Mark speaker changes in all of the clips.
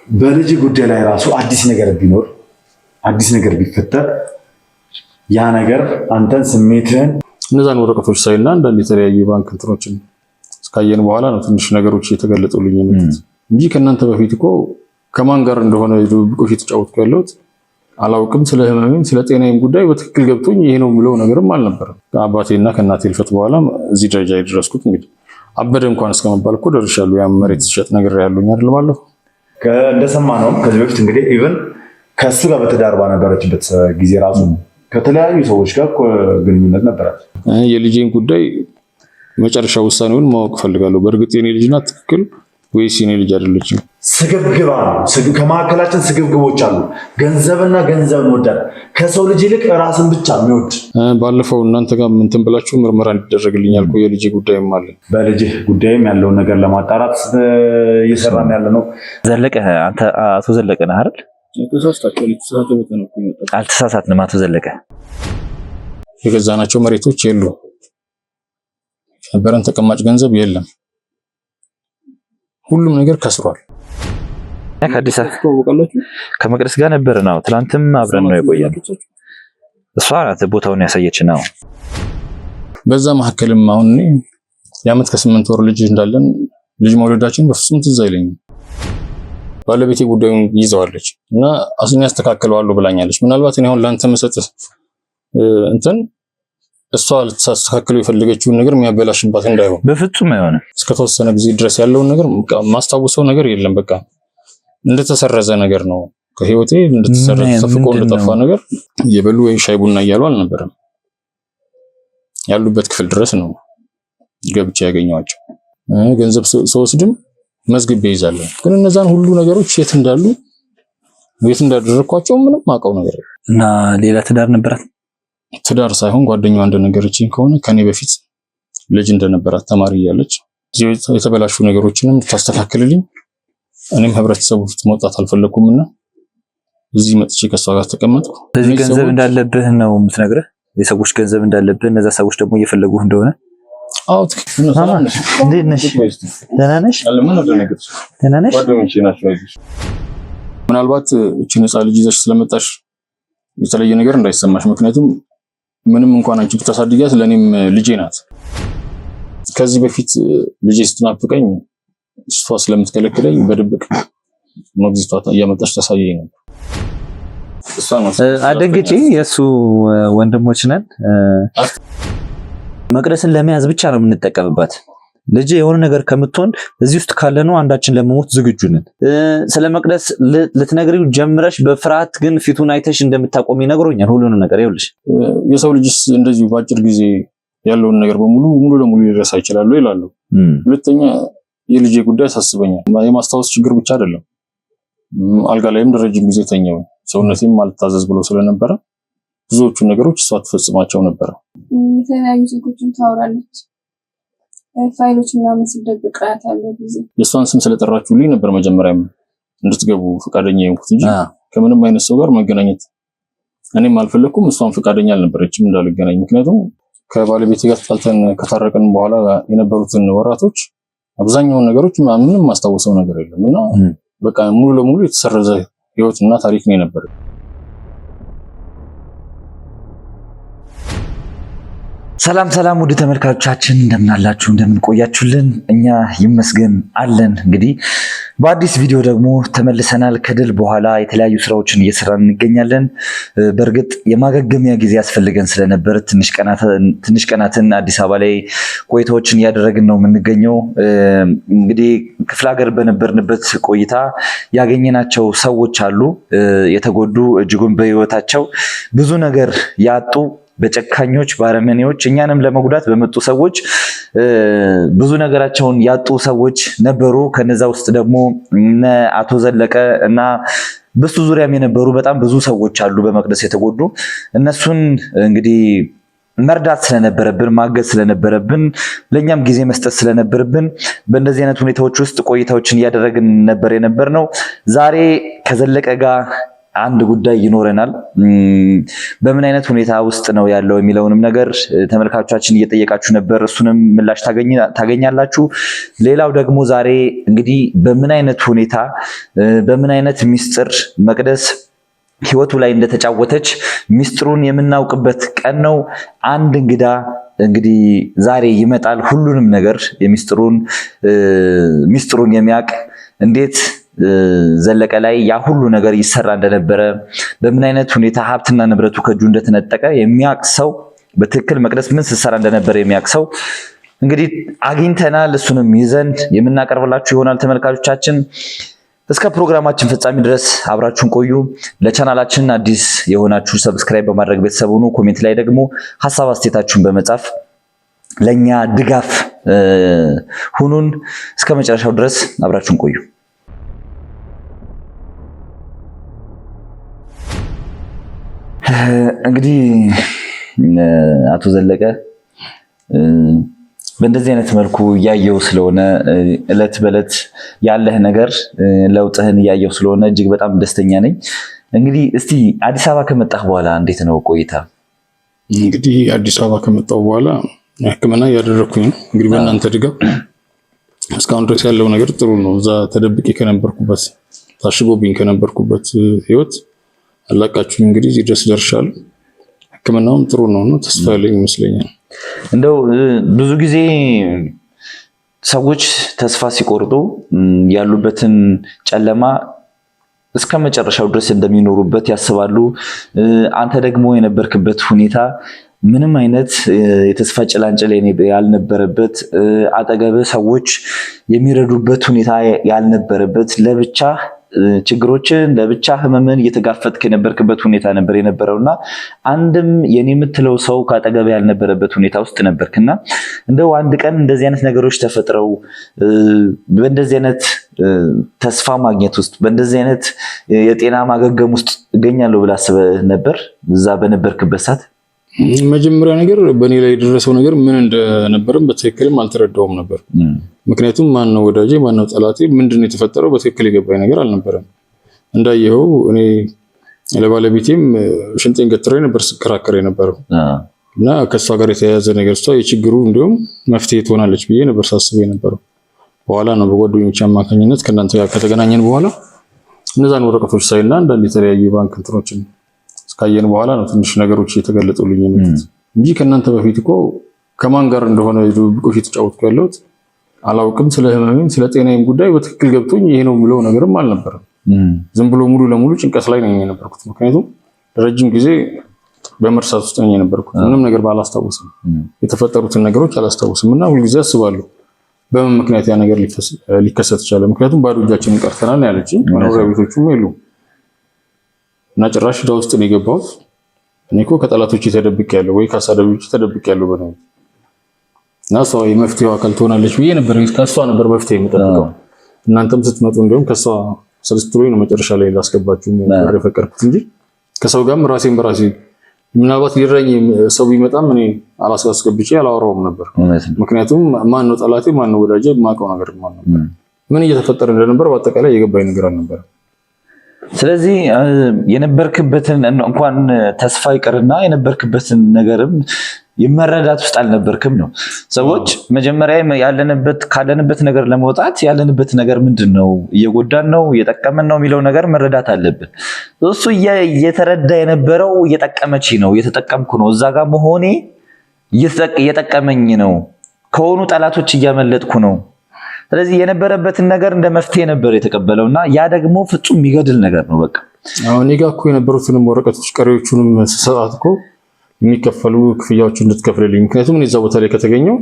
Speaker 1: በልጅ ጉዳይ ላይ ራሱ አዲስ ነገር ቢኖር አዲስ ነገር ቢፈጠር ያ ነገር አንተን ስሜትህን
Speaker 2: እነዛን ወረቀቶች ሳይና አንዳንድ የተለያዩ ባንክ እንትኖችን እስካየን በኋላ ነው ትንሽ ነገሮች የተገለጡልኝ እንጂ ከእናንተ በፊት እኮ ከማን ጋር እንደሆነ ድብቆሽ የተጫወትኩ ያለሁት አላውቅም። ስለ ህመሜም ስለ ጤናዬም ጉዳይ በትክክል ገብቶኝ ይሄ ነው የሚለው ነገርም አልነበረም። ከአባቴና ከእናቴ ልፈት በኋላ እዚህ ደረጃ የደረስኩት እንግዲህ አበደ እንኳን እስከመባል እኮ ደርሻለሁ። ያ መሬት ሲሸጥ ነገር ያሉኝ አይደል ባለፈው
Speaker 1: እንደሰማነው ከዚህ በፊት እንግዲህ ኢቭን ከሱ ጋር በትዳር ባነበረችበት ጊዜ ራሱ ከተለያዩ ሰዎች ጋር ግንኙነት ነበራት።
Speaker 2: የልጄን ጉዳይ መጨረሻ ውሳኔውን ማወቅ ፈልጋለሁ። በእርግጥ የኔ ልጅ ናት ትክክል ወይስ የኔ ልጅ አይደለችም?
Speaker 1: ስግብግባ ነው። ከመካከላችን ስግብግቦች አሉ። ገንዘብና ገንዘብ ወዳድ ከሰው ልጅ ይልቅ ራስን ብቻ የሚወድ
Speaker 2: ባለፈው እናንተ ጋር እንትን ብላችሁ ምርመራ እንዲደረግልኝ ያልኩ የልጅ ጉዳይም አለ።
Speaker 1: በልጅ ጉዳይም ያለውን ነገር ለማጣራት እየሰራን ያለ ነው።
Speaker 3: ዘለቀ አንተ አቶ ዘለቀ ነህ አይደል? አልተሳሳትንም። አቶ ዘለቀ
Speaker 2: የገዛናቸው መሬቶች የሉ፣ ነበረን ተቀማጭ ገንዘብ የለም፣ ሁሉም ነገር ከስሯል።
Speaker 3: ከአዲስ አበባ ከመቅደስ ጋር ነበር ነው። ትናንትም አብረን ነው የቆየነው። እሷ ናት ቦታውን ያሳየችን ነው።
Speaker 2: በዛ መሀከልም አሁን የዓመት ከ8 ወር ልጅ እንዳለን ልጅ መውለዳችን በፍጹም ትዝ አይለኝም። ባለቤቴ ጉዳዩን ይዘዋለች እና አስኛ ያስተካክለዋለሁ ብላኛለች። ምናልባት እኔ አሁን ላንተ መሰጥህ እንትን እሷ ልታስተካክለው የፈለገችውን ነገር የሚያበላሽባት እንዳይሆን
Speaker 3: በፍጹም አይሆንም።
Speaker 2: እስከተወሰነ ጊዜ ድረስ ያለውን ነገር ማስታወሰው ነገር የለም። በቃ እንደተሰረዘ ነገር ነው ከህይወቴ እንደተሰረዘ ተፍቆ እንደጠፋ ነገር የበሉ ወይ ሻይ ቡና እያሉ አልነበረም። ያሉበት ክፍል ድረስ ነው ገብቼ ያገኘዋቸው። ገንዘብ ሰወስድም መዝግቤ ይዛለሁ። ግን እነዛን ሁሉ ነገሮች የት እንዳሉ የት እንዳደረኳቸው ምንም ማውቀው ነገር የለም።
Speaker 3: እና ሌላ ትዳር ነበራት?
Speaker 2: ትዳር ሳይሆን ጓደኛዋ እንደነገረችኝ ከሆነ ከኔ በፊት ልጅ እንደነበራት ተማሪ እያለች የተበላሹ ነገሮችንም ታስተካክልልኝ፣ እኔም ህብረተሰቡ ፊት መውጣት አልፈለኩምና እዚህ መጥቼ ከሷ ጋር ተቀመጥኩ።
Speaker 3: በዚህ ገንዘብ እንዳለብህ ነው የምትነግረህ? የሰዎች ገንዘብ እንዳለብህ እነዛ ሰዎች ደግሞ እየፈለጉህ እንደሆነ?
Speaker 2: አዎ ትክክል ነው።
Speaker 3: እንዴት ነሽ? ደህና ነሽ? ደህና ነሽ?
Speaker 2: ምናልባት እቺ ነፃ ልጅ ይዘሽ ስለመጣሽ የተለየ ነገር እንዳይሰማሽ፣ ምክንያቱም ምንም እንኳን አንቺ ብታሳድጊያት ለኔም ልጄ ናት። ከዚህ በፊት ልጄ ስትናፍቀኝ እሷ ስለምትከለክለኝ በድብቅ ሞግዚቷ እያመጣች ታሳየኝ ነበር።
Speaker 3: አደንግጬ የእሱ ወንድሞች ነን። መቅደስን ለመያዝ ብቻ ነው የምንጠቀምባት። ልጅ የሆነ ነገር ከምትሆን እዚህ ውስጥ ካለነው አንዳችን ለመሞት ዝግጁ ነን። ስለ መቅደስ ልትነግሪው ጀምረሽ በፍርሃት ግን ፊቱን አይተሽ እንደምታቆሚ ነግሮኛል። ሁሉንም ነገር ይኸውልሽ።
Speaker 2: የሰው ልጅስ እንደዚሁ በአጭር ጊዜ ያለውን ነገር በሙሉ ሙሉ ለሙሉ ሊረሳ ይችላል ይላሉ። ሁለተኛ የልጄ ጉዳይ ያሳስበኛል። የማስታወስ ችግር ብቻ አይደለም። አልጋ ላይም ለረጅም ጊዜ ተኛው። ሰውነቴም አልታዘዝ ብሎ ስለነበረ ብዙዎቹ ነገሮች እሷ ትፈጽማቸው ነበር።
Speaker 4: የተለያዩ ስልኮችን ታወራለች፣ ፋይሎች ምናምን ሲደብቅ አያታለሁ። ጊዜ
Speaker 2: የእሷን ስም ስለጠራችሁልኝ ነበር መጀመሪያም እንድትገቡ ፈቃደኛ የሆንኩት እንጂ ከምንም አይነት ሰው ጋር መገናኘት እኔም አልፈለኩም። እሷን ፈቃደኛ አልነበረችም እንዳልገናኝ። ምክንያቱም ከባለቤቴ ጋር ተጣልተን ከታረቀን በኋላ የነበሩትን ወራቶች አብዛኛውን ነገሮች ምንም ማስታወሰው ነገር የለም እና በቃ ሙሉ ለሙሉ የተሰረዘ ህይወትና ታሪክ ነው የነበረው።
Speaker 3: ሰላም ሰላም ውድ ተመልካቾቻችን እንደምን አላችሁ? እንደምን ቆያችሁልን? እኛ ይመስገን አለን። እንግዲህ በአዲስ ቪዲዮ ደግሞ ተመልሰናል። ከድል በኋላ የተለያዩ ስራዎችን እየሰራን እንገኛለን። በእርግጥ የማገገሚያ ጊዜ ያስፈልገን ስለነበር ትንሽ ቀናትን አዲስ አበባ ላይ ቆይታዎችን እያደረግን ነው የምንገኘው። እንግዲህ ክፍለ ሀገር በነበርንበት ቆይታ ያገኘናቸው ሰዎች አሉ፣ የተጎዱ እጅጉን በህይወታቸው ብዙ ነገር ያጡ በጨካኞች ባረመኔዎች እኛንም ለመጉዳት በመጡ ሰዎች ብዙ ነገራቸውን ያጡ ሰዎች ነበሩ። ከነዛ ውስጥ ደግሞ እነ አቶ ዘለቀ እና በሱ ዙሪያም የነበሩ በጣም ብዙ ሰዎች አሉ በመቅደስ የተጎዱ። እነሱን እንግዲህ መርዳት ስለነበረብን ማገዝ ስለነበረብን ለኛም ጊዜ መስጠት ስለነበረብን በእንደዚህ አይነት ሁኔታዎች ውስጥ ቆይታዎችን እያደረግን ነበር የነበርነው። ዛሬ ከዘለቀ ጋር አንድ ጉዳይ ይኖረናል። በምን አይነት ሁኔታ ውስጥ ነው ያለው የሚለውንም ነገር ተመልካቾቻችን እየጠየቃችሁ ነበር። እሱንም ምላሽ ታገኛላችሁ። ሌላው ደግሞ ዛሬ እንግዲህ በምን አይነት ሁኔታ በምን አይነት ሚስጥር መቅደስ ህይወቱ ላይ እንደተጫወተች ሚስጥሩን የምናውቅበት ቀን ነው። አንድ እንግዳ እንግዲህ ዛሬ ይመጣል። ሁሉንም ነገር ሚስጥሩን የሚያውቅ እንዴት ዘለቀ ላይ ያ ሁሉ ነገር ይሰራ እንደነበረ በምን አይነት ሁኔታ ሀብትና ንብረቱ ከእጁ እንደተነጠቀ የሚያውቅ ሰው በትክክል መቅደስ ምን ስትሰራ እንደነበረ የሚያውቅ ሰው እንግዲህ አግኝተናል። እሱንም ይዘን የምናቀርብላችሁ ይሆናል። ተመልካቾቻችን እስከ ፕሮግራማችን ፍጻሜ ድረስ አብራችሁን ቆዩ። ለቻናላችን አዲስ የሆናችሁ ሰብስክራይብ በማድረግ ቤተሰብ ሁኑ። ኮሜንት ላይ ደግሞ ሀሳብ አስተያየታችሁን በመጻፍ ለኛ ድጋፍ ሁኑን። እስከ መጨረሻው ድረስ አብራችሁን ቆዩ። እንግዲህ አቶ ዘለቀ በእንደዚህ አይነት መልኩ እያየው ስለሆነ እለት በእለት ያለህ ነገር ለውጥህን እያየው ስለሆነ እጅግ በጣም ደስተኛ ነኝ። እንግዲህ እስቲ አዲስ አበባ ከመጣህ በኋላ እንዴት ነው ቆይታ?
Speaker 2: እንግዲህ አዲስ አበባ ከመጣሁ በኋላ ሕክምና እያደረኩኝ ነው። እንግዲህ በእናንተ ድጋፍ እስካሁን ድረስ ያለው ነገር ጥሩ ነው። እዛ ተደብቄ ከነበርኩበት ታሽጎብኝ ከነበርኩበት ህይወት አላቃችሁኝ እንግዲህ እዚህ ድረስ ደርሻለሁ። ሕክምናውም ጥሩ ነው ተስፋ ያለኝ ይመስለኛል።
Speaker 3: እንደው ብዙ ጊዜ ሰዎች ተስፋ ሲቆርጡ ያሉበትን ጨለማ እስከ መጨረሻው ድረስ እንደሚኖሩበት ያስባሉ። አንተ ደግሞ የነበርክበት ሁኔታ ምንም አይነት የተስፋ ጭላንጭል ያልነበረበት፣ አጠገብህ ሰዎች የሚረዱበት ሁኔታ ያልነበረበት፣ ለብቻ ችግሮችን ለብቻ ህመምን እየተጋፈጥክ የነበርክበት ሁኔታ ነበር የነበረውና አንድም የኔ የምትለው ሰው ካጠገብ ያልነበረበት ሁኔታ ውስጥ ነበርክና እንደው አንድ ቀን እንደዚህ አይነት ነገሮች ተፈጥረው በእንደዚህ አይነት ተስፋ ማግኘት ውስጥ በእንደዚህ አይነት የጤና ማገገም ውስጥ እገኛለሁ ብለህ አስበህ ነበር? እዛ በነበርክበት ሰዓት
Speaker 2: መጀመሪያ ነገር በእኔ ላይ የደረሰው ነገር ምን እንደነበርም በትክክልም አልተረዳውም ነበር። ምክንያቱም ማነው ወዳጄ ማነው ጠላቴ ምንድነው የተፈጠረው በትክክል የገባኝ ነገር አልነበረም። እንዳየኸው እኔ ለባለቤቴም ሽንጤን ገትሬ ነበር ስከራከር የነበረው እና ከሷ ጋር የተያያዘ ነገር እሷ የችግሩ እንዲሁም መፍትሄ ትሆናለች ብዬ ነበር ሳስብ የነበረው። በኋላ ነው በጓደኞች አማካኝነት ከእናንተ ጋር ከተገናኘን በኋላ እነዛን ወረቀቶች ሳይና አንዳንድ የተለያዩ ባንክ እንትኖችን እስካየን በኋላ ነው ትንሽ ነገሮች እየተገለጡልኝ እንጂ ከእናንተ በፊት እኮ ከማን ጋር እንደሆነ ድብብቆሽ የተጫወትኩ ያለሁት አላውቅም። ስለ ህመሜም ስለ ጤናዬም ጉዳይ በትክክል ገብቶኝ ይሄ ነው የሚለው ነገርም አልነበረም። ዝም ብሎ ሙሉ ለሙሉ ጭንቀት ላይ ነኝ የነበርኩት። ምክንያቱም ለረጅም ጊዜ በመርሳት ውስጥ ነኝ የነበርኩት። ምንም ነገር ባላስታውስም የተፈጠሩትን ነገሮች አላስታውስም እና ሁልጊዜ አስባለሁ በምን ምክንያት ያ ነገር ሊከሰት ይችላል። ምክንያቱም ባዶ እጃችንን ቀርተናል ነው ያለችኝ። መኖሪያ ቤቶቹም የሉም እና ጭራሽ እዳ ውስጥ ነው የገባሁት። እኔ እኮ ከጠላቶች ተደብቄያለሁ ወይ ከአሳዳጆች ተደብቄያለሁ በነው እና ሰው የመፍትሄው አካል ትሆናለች ብዬ ነበር። ከሷ ነበር መፍትሄ የምጠብቀው። እናንተም ስትመጡ እንደውም ከሷ ሰልስትሮኝ ነው መጨረሻ ላይ ላስገባችሁ ነበር የፈቀድኩት እንጂ ከሰው ጋርም ራሴን በራሴ ምናልባት ሊረኝ ሰው ቢመጣም እኔ አላስገብቼ አላወራውም ነበር። ምክንያቱም ማን ነው ጠላቴ ማን ነው ወዳጄ የማውቀው ነገር ማን ነበር፣ ምን እየተፈጠረ እንደነበር በአጠቃላይ የገባኝ ነገር አልነበረም።
Speaker 3: ስለዚህ የነበርክበትን እንኳን ተስፋ ይቅርና የነበርክበትን ነገርም የመረዳት ውስጥ አልነበርክም ነው። ሰዎች መጀመሪያ ካለንበት ነገር ለመውጣት ያለንበት ነገር ምንድነው፣ እየጎዳን ነው እየጠቀመን ነው የሚለው ነገር መረዳት አለብን። እሱ እየተረዳ የነበረው እየጠቀመች ነው እየተጠቀምኩ ነው፣ እዛ ጋር መሆኔ እየጠቀመኝ ነው፣ ከሆኑ ጠላቶች እያመለጥኩ ነው። ስለዚህ የነበረበትን ነገር እንደ መፍትሄ ነበር የተቀበለው እና ያ ደግሞ ፍጹም የሚገድል ነገር ነው። በቃ
Speaker 2: አሁን እኔ ጋር እኮ የነበሩትንም ወረቀቶች ቀሪዎቹንም ስሰጣት እኮ የሚከፈሉ ክፍያዎችን እንድትከፍልልኝ፣ ምክንያቱም እኔ እዛ ቦታ ላይ ከተገኘው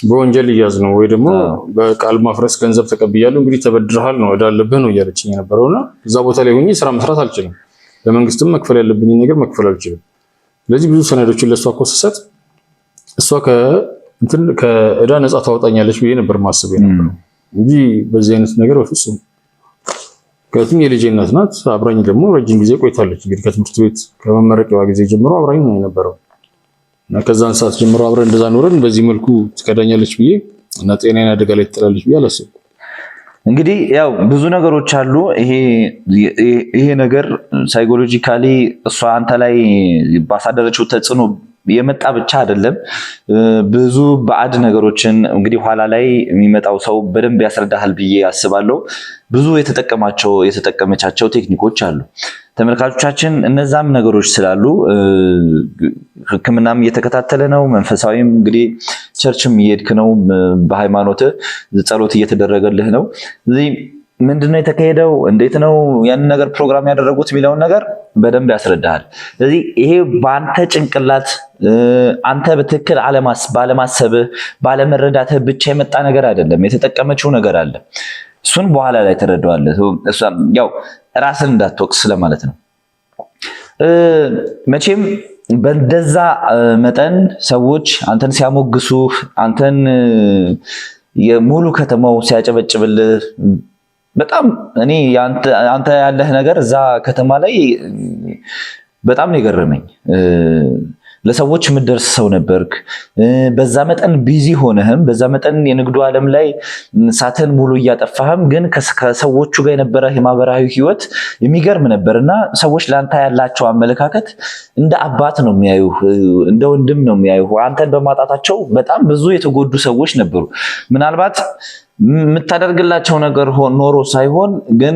Speaker 2: በወንጀል ይያዝ ነው ወይ ደግሞ በቃል ማፍረስ ገንዘብ ተቀብያለሁ እንግዲህ ተበድረሃል ነው እዳለብህ ነው እያለችኝ የነበረውና እዛ ቦታ ላይ ሆኜ ስራ መስራት አልችልም። ለመንግስትም መክፈል ያለብኝ ነገር መክፈል አልችልም። ስለዚህ ብዙ ሰነዶችን ለእሷ እኮ ስሰጥ እሷ ከእዳ ነፃ ታወጣኛለች ብዬ ነበር ማስብ የነበረው እንጂ በዚህ አይነት ነገር በፍጹም። ምክንያቱም የልጄ እናት ናት፣ አብራኝ ደግሞ ረጅም ጊዜ ቆይታለች። እንግዲህ ከትምህርት ቤት ከመመረቂያዋ ጊዜ ጀምሮ አብራኝ ነው የነበረው እና ከዛን ሰዓት ጀምሮ አብረን እንደዛ ኖረን በዚህ መልኩ ትከዳኛለች ብዬ እና ጤናዬን አደጋ ላይ ትጥላለች ብዬ አላሰብኩም።
Speaker 3: እንግዲህ ያው ብዙ ነገሮች አሉ። ይሄ ነገር ሳይኮሎጂካሊ እሷ አንተ ላይ ባሳደረችው ተጽዕኖ የመጣ ብቻ አይደለም። ብዙ ባዕድ ነገሮችን እንግዲህ ኋላ ላይ የሚመጣው ሰው በደንብ ያስረዳሃል ብዬ አስባለሁ። ብዙ የተጠቀመቻቸው ቴክኒኮች አሉ። ተመልካቾቻችን እነዛም ነገሮች ስላሉ ሕክምናም እየተከታተለ ነው። መንፈሳዊም እንግዲህ ቸርችም እየሄድክ ነው። በሃይማኖት ጸሎት እየተደረገልህ ነው። እዚህ ምንድነው የተካሄደው? እንዴት ነው ያን ነገር ፕሮግራም ያደረጉት የሚለውን ነገር በደንብ ያስረዳሃል። ስለዚህ ይሄ በአንተ ጭንቅላት አንተ በትክክል ባለማሰብህ ባለመረዳትህ ብቻ የመጣ ነገር አይደለም። የተጠቀመችው ነገር አለ። እሱን በኋላ ላይ ተረዳዋለህ። ያው ራስን እንዳትወቅስ ስለማለት ነው። መቼም በእንደዛ መጠን ሰዎች አንተን ሲያሞግሱ፣ አንተን የሙሉ ከተማው ሲያጨበጭብልህ በጣም እኔ አንተ ያለህ ነገር እዛ ከተማ ላይ በጣም ነው የገረመኝ። ለሰዎች የምትደርስ ሰው ነበርክ። በዛ መጠን ቢዚ ሆነህም በዛ መጠን የንግዱ ዓለም ላይ ሳተን ሙሉ እያጠፋህም ግን ከሰዎቹ ጋር የነበረ የማህበራዊ ህይወት የሚገርም ነበርና ሰዎች ለአንተ ያላቸው አመለካከት እንደ አባት ነው የሚያዩ፣ እንደ ወንድም ነው የሚያዩ። አንተን በማጣታቸው በጣም ብዙ የተጎዱ ሰዎች ነበሩ። ምናልባት የምታደርግላቸው ነገር ኖሮ ሳይሆን ግን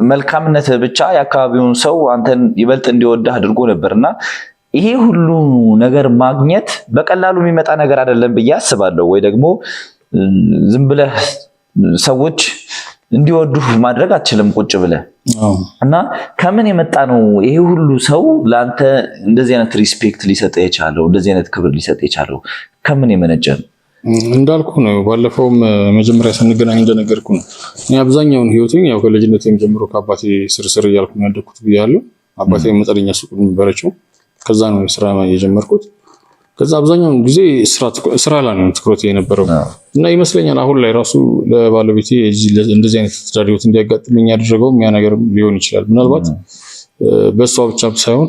Speaker 3: መልካምነት ብቻ የአካባቢውን ሰው አንተን ይበልጥ እንዲወድህ አድርጎ ነበርና ይሄ ሁሉ ነገር ማግኘት በቀላሉ የሚመጣ ነገር አይደለም ብዬ አስባለሁ። ወይ ደግሞ ዝም ብለህ ሰዎች እንዲወዱህ ማድረግ አትችልም ቁጭ ብለህ እና ከምን የመጣ ነው ይሄ ሁሉ ሰው ለአንተ እንደዚህ አይነት ሪስፔክት ሊሰጥ የቻለው እንደዚህ አይነት ክብር ሊሰጥ የቻለው ከምን የመነጨ ነው?
Speaker 2: እንዳልኩ ነው። ባለፈውም መጀመሪያ ስንገናኝ እንደነገርኩ ነው። እኔ አብዛኛውን ህይወቴን ያው ከልጅነቴም ጀምሮ ከአባቴ ስርስር እያልኩ ነው ያደግኩት ብያለሁ። አባቴ መጠነኛ ሱቅ ነበረችው። ከዛ ነው ስራ የጀመርኩት። ከዛ አብዛኛውን ጊዜ ስራ ላይ ነው ትኩረት የነበረው እና ይመስለኛል አሁን ላይ ራሱ ለባለቤቴ እንደዚህ አይነት ትዳር ህይወት እንዲያጋጥመኝ ያደረገውም ያ ነገር ሊሆን ይችላል። ምናልባት በእሷ ብቻ ሳይሆን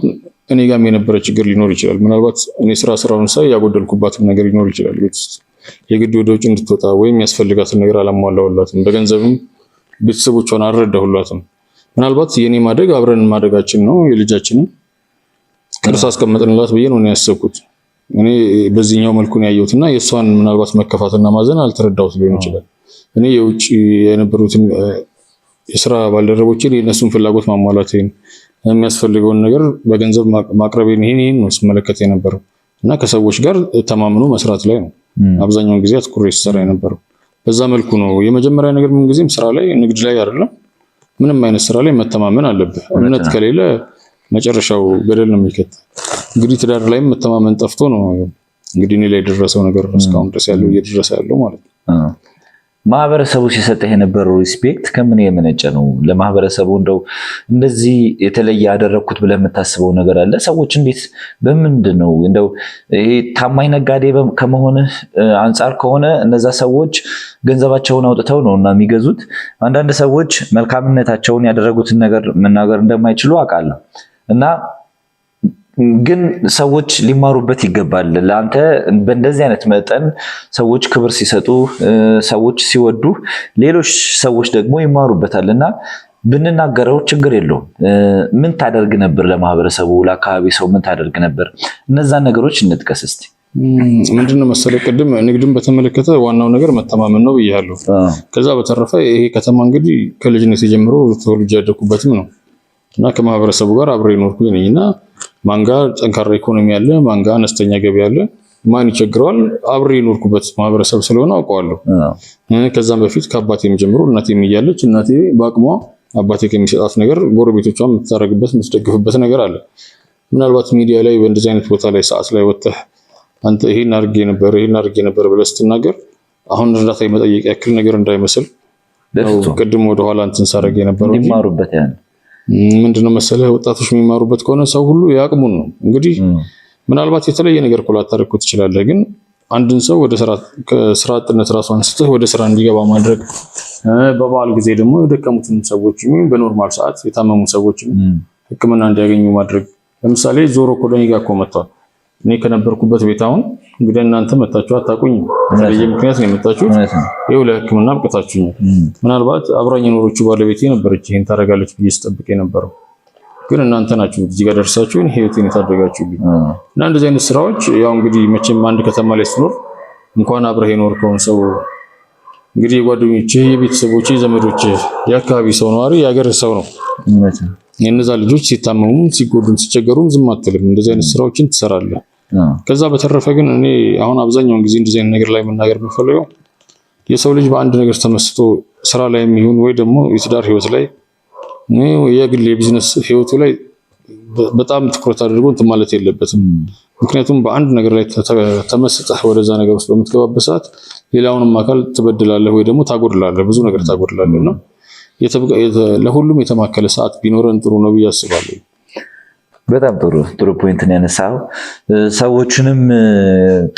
Speaker 2: እኔ ጋርም የነበረ ችግር ሊኖር ይችላል። ምናልባት እኔ ስራውን ሳይ ያጎደልኩባትም ነገር ሊኖር ይችላል። ቤት ውስጥ የግድ ወደ ውጭ እንድትወጣ ወይም ያስፈልጋትን ነገር አላሟላሁላትም። በገንዘብም ቤተሰቦቿን አልረዳሁላትም። ምናልባት የኔ ማደግ አብረን ማደጋችን ነው የልጃችንን ቅርስ አስቀመጥንላት ብዬ ነው ያሰብኩት። እኔ በዚህኛው መልኩ ነው ያየሁትና የእሷን ምናልባት መከፋትና ማዘን አልተረዳሁት ሊሆን ይችላል። እኔ የውጭ የነበሩትን የስራ ባልደረቦችን የእነሱን ፍላጎት ማሟላቴን የሚያስፈልገውን ነገር በገንዘብ ማቅረቤን ይሄን ነው ስመለከት የነበረው እና ከሰዎች ጋር ተማምኖ መስራት ላይ ነው አብዛኛውን ጊዜ አትኩሬ ሲሰራ የነበረው። በዛ መልኩ ነው የመጀመሪያ ነገር ምን ጊዜም ስራ ላይ ንግድ ላይ አይደለም ምንም አይነት ስራ ላይ መተማመን አለብህ። እምነት ከሌለ መጨረሻው ገደል ነው የሚከት። እንግዲህ ትዳር ላይም መተማመን ጠፍቶ ነው እንግዲህ እኔ ላይ የደረሰው ነገር እስካሁን ድረስ ያለው እየደረሰ ያለው ማለት ነው።
Speaker 3: ማህበረሰቡ ሲሰጥህ የነበረው ሪስፔክት ከምን የመነጨ ነው? ለማህበረሰቡ እንደው እንደዚህ የተለየ ያደረኩት ብለህ የምታስበው ነገር አለ? ሰዎች እንዴት በምንድን ነው እንደው ይሄ ታማኝ ነጋዴ ከመሆንህ አንጻር ከሆነ እነዛ ሰዎች ገንዘባቸውን አውጥተው ነው እና የሚገዙት። አንዳንድ ሰዎች መልካምነታቸውን ያደረጉትን ነገር መናገር እንደማይችሉ አውቃለሁ እና ግን ሰዎች ሊማሩበት ይገባል። ለአንተ በእንደዚህ አይነት መጠን ሰዎች ክብር ሲሰጡ፣ ሰዎች ሲወዱ፣ ሌሎች ሰዎች ደግሞ ይማሩበታል እና ብንናገረው ችግር የለውም። ምን ታደርግ ነበር? ለማህበረሰቡ ለአካባቢ ሰው ምን ታደርግ ነበር? እነዛን ነገሮች እንጥቀስ እስቲ።
Speaker 2: ምንድነው መሰለህ ቅድም ንግድን በተመለከተ ዋናው ነገር መተማመን ነው ብያለሁ። ከዛ በተረፈ ይሄ ከተማ እንግዲህ ከልጅነት ጀምሮ ተወልጄ ያደኩበትም ነው እና ከማህበረሰቡ ጋር አብሬ ኖርኩኝ ነኝ እና ማንጋ ጠንካራ ኢኮኖሚ ያለ ማንጋ አነስተኛ ገቢ ያለ ማን ይቸግረዋል አብሬ ኖርኩበት ማህበረሰብ ስለሆነ አውቀዋለሁ። ከዛም በፊት ከአባቴም ጀምሮ እናቴም እያለች እናቴ በአቅሟ አባቴ ከሚሰጣት ነገር ጎረቤቶቿን የምትታረግበት የምትደግፍበት ነገር አለ። ምናልባት ሚዲያ ላይ በእንደዚህ አይነት ቦታ ላይ ሰዓት ላይ ወጥተህ አንተ ይሄን አድርጌ ነበር ብለህ ስትናገር አሁን እርዳታ የመጠየቅ ያክል ነገር እንዳይመስል ቅድም ወደኋላ እንትን ሳደርግ የነበረው
Speaker 3: ይማሩበት ያን
Speaker 2: ምንድነው መሰለህ ወጣቶች የሚማሩበት ከሆነ ሰው ሁሉ ያቅሙን ነው። እንግዲህ ምናልባት የተለየ ነገር ላታደርግ ትችላለህ፣ ግን አንድን ሰው ወደ ስራ አጥነት ራሱ አንስተህ ወደ ስራ እንዲገባ ማድረግ፣ በበዓል ጊዜ ደግሞ የደከሙትን ሰዎች በኖርማል ሰዓት የታመሙ ሰዎች ሕክምና እንዲያገኙ ማድረግ። ለምሳሌ ዞሮ ኮሎኒ ጋር እኮ መጥቷል። እኔ ከነበርኩበት ቤት አሁን እንግዲህ እናንተ መጣችሁ አታውቁኝ፣ በተለየ ምክንያት ነው የመጣችሁት። ይኸው ለሕክምና አብቅታችሁኛል። ምናልባት አብራኝ የኖረችው ባለቤቴ ነበረች ይሄን ታደርጋለች ብዬ ስጠብቅ የነበረው፣ ግን እናንተ ናችሁ እዚህ ጋር ደርሳችሁ ህይወቴን የታደጋችሁልኝ። እና እንደዚህ አይነት ስራዎች ያው እንግዲህ መቼም አንድ ከተማ ላይ ስትኖር እንኳን አብረህ የኖርከውን ሰው እንግዲህ የጓደኞቼ፣ የቤተሰቦቼ፣ ዘመዶቼ፣ የአካባቢ ሰው ነዋሪ የሀገር ሰው ነው። የእነዛ ልጆች ሲታመሙ፣ ሲጎዱም፣ ሲቸገሩም ዝም አትልም። እንደዚህ አይነት ስራዎችን ትሰራለህ። ከዛ በተረፈ ግን እኔ አሁን አብዛኛውን ጊዜ እንደዚህ አይነት ነገር ላይ መናገር የምፈልገው የሰው ልጅ በአንድ ነገር ተመስጦ ስራ ላይ የሚሆን ወይ ደግሞ የትዳር ህይወት ላይ የግል የቢዝነስ ህይወቱ ላይ በጣም ትኩረት አድርጎ እንትን ማለት የለበትም። ምክንያቱም በአንድ ነገር ላይ ተመስጠህ ወደዛ ነገር ውስጥ በምትገባበት ሰዓት ሌላውንም አካል ትበድላለህ ወይ ደግሞ ታጎድላለህ፣ ብዙ ነገር ታጎድላለህ። እና ለሁሉም የተማከለ ሰዓት ቢኖረን ጥሩ ነው ብዬ አስባለሁ።
Speaker 3: በጣም ጥሩ ፖይንት ነው ያነሳው። ሰዎችንም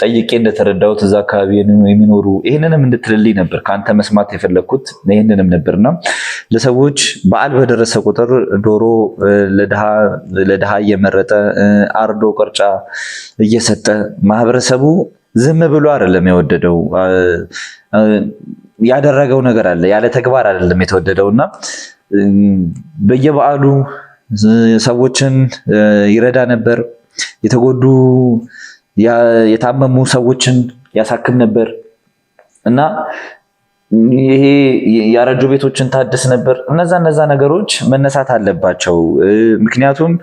Speaker 3: ጠይቄ እንደተረዳሁት እዛ አካባቢ የሚኖሩ ይህንንም እንድትልልኝ ነበር ከአንተ መስማት የፈለግኩት ይህንንም ነበርና ለሰዎች በዓል በደረሰ ቁጥር ዶሮ ለድሃ እየመረጠ አርዶ ቅርጫ እየሰጠ ማህበረሰቡ ዝም ብሎ አይደለም የወደደው፣ ያደረገው ነገር አለ፣ ያለ ተግባር አይደለም የተወደደውና በየበዓሉ ሰዎችን ይረዳ ነበር። የተጎዱ የታመሙ ሰዎችን ያሳክም ነበር እና ይሄ ያረጁ ቤቶችን ታድስ ነበር። እነዛ ነገሮች መነሳት አለባቸው። ምክንያቱም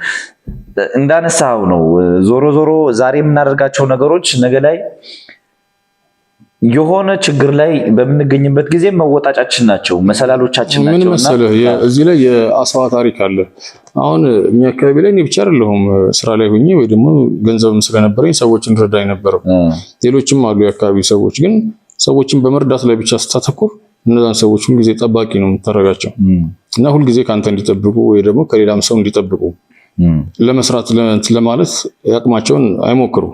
Speaker 3: እንዳነሳው ነው ዞሮ ዛሬ የምናደርጋቸው ነገሮች ነገ ላይ የሆነ ችግር ላይ በምንገኝበት ጊዜ መወጣጫችን ናቸው፣ መሰላሎቻችን ናቸው።
Speaker 2: ምን መሰለህ እዚህ ላይ የአስዋ ታሪክ አለ። አሁን እኛ አካባቢ ላይ እኔ ብቻ አይደለሁም ስራ ላይ ሆኜ ወይ ደግሞ ገንዘብም ስለነበረኝ ሰዎችን ረዳ የነበረው፣ ሌሎችም አሉ የአካባቢ ሰዎች። ግን ሰዎችን በመርዳት ላይ ብቻ ስታተኩር እነዛን ሰዎች ሁልጊዜ ጠባቂ ነው የምታደርጋቸው እና ሁልጊዜ ከአንተ እንዲጠብቁ ወይ ደግሞ ከሌላም ሰው እንዲጠብቁ ለመስራት ለማለት ያቅማቸውን አይሞክሩ።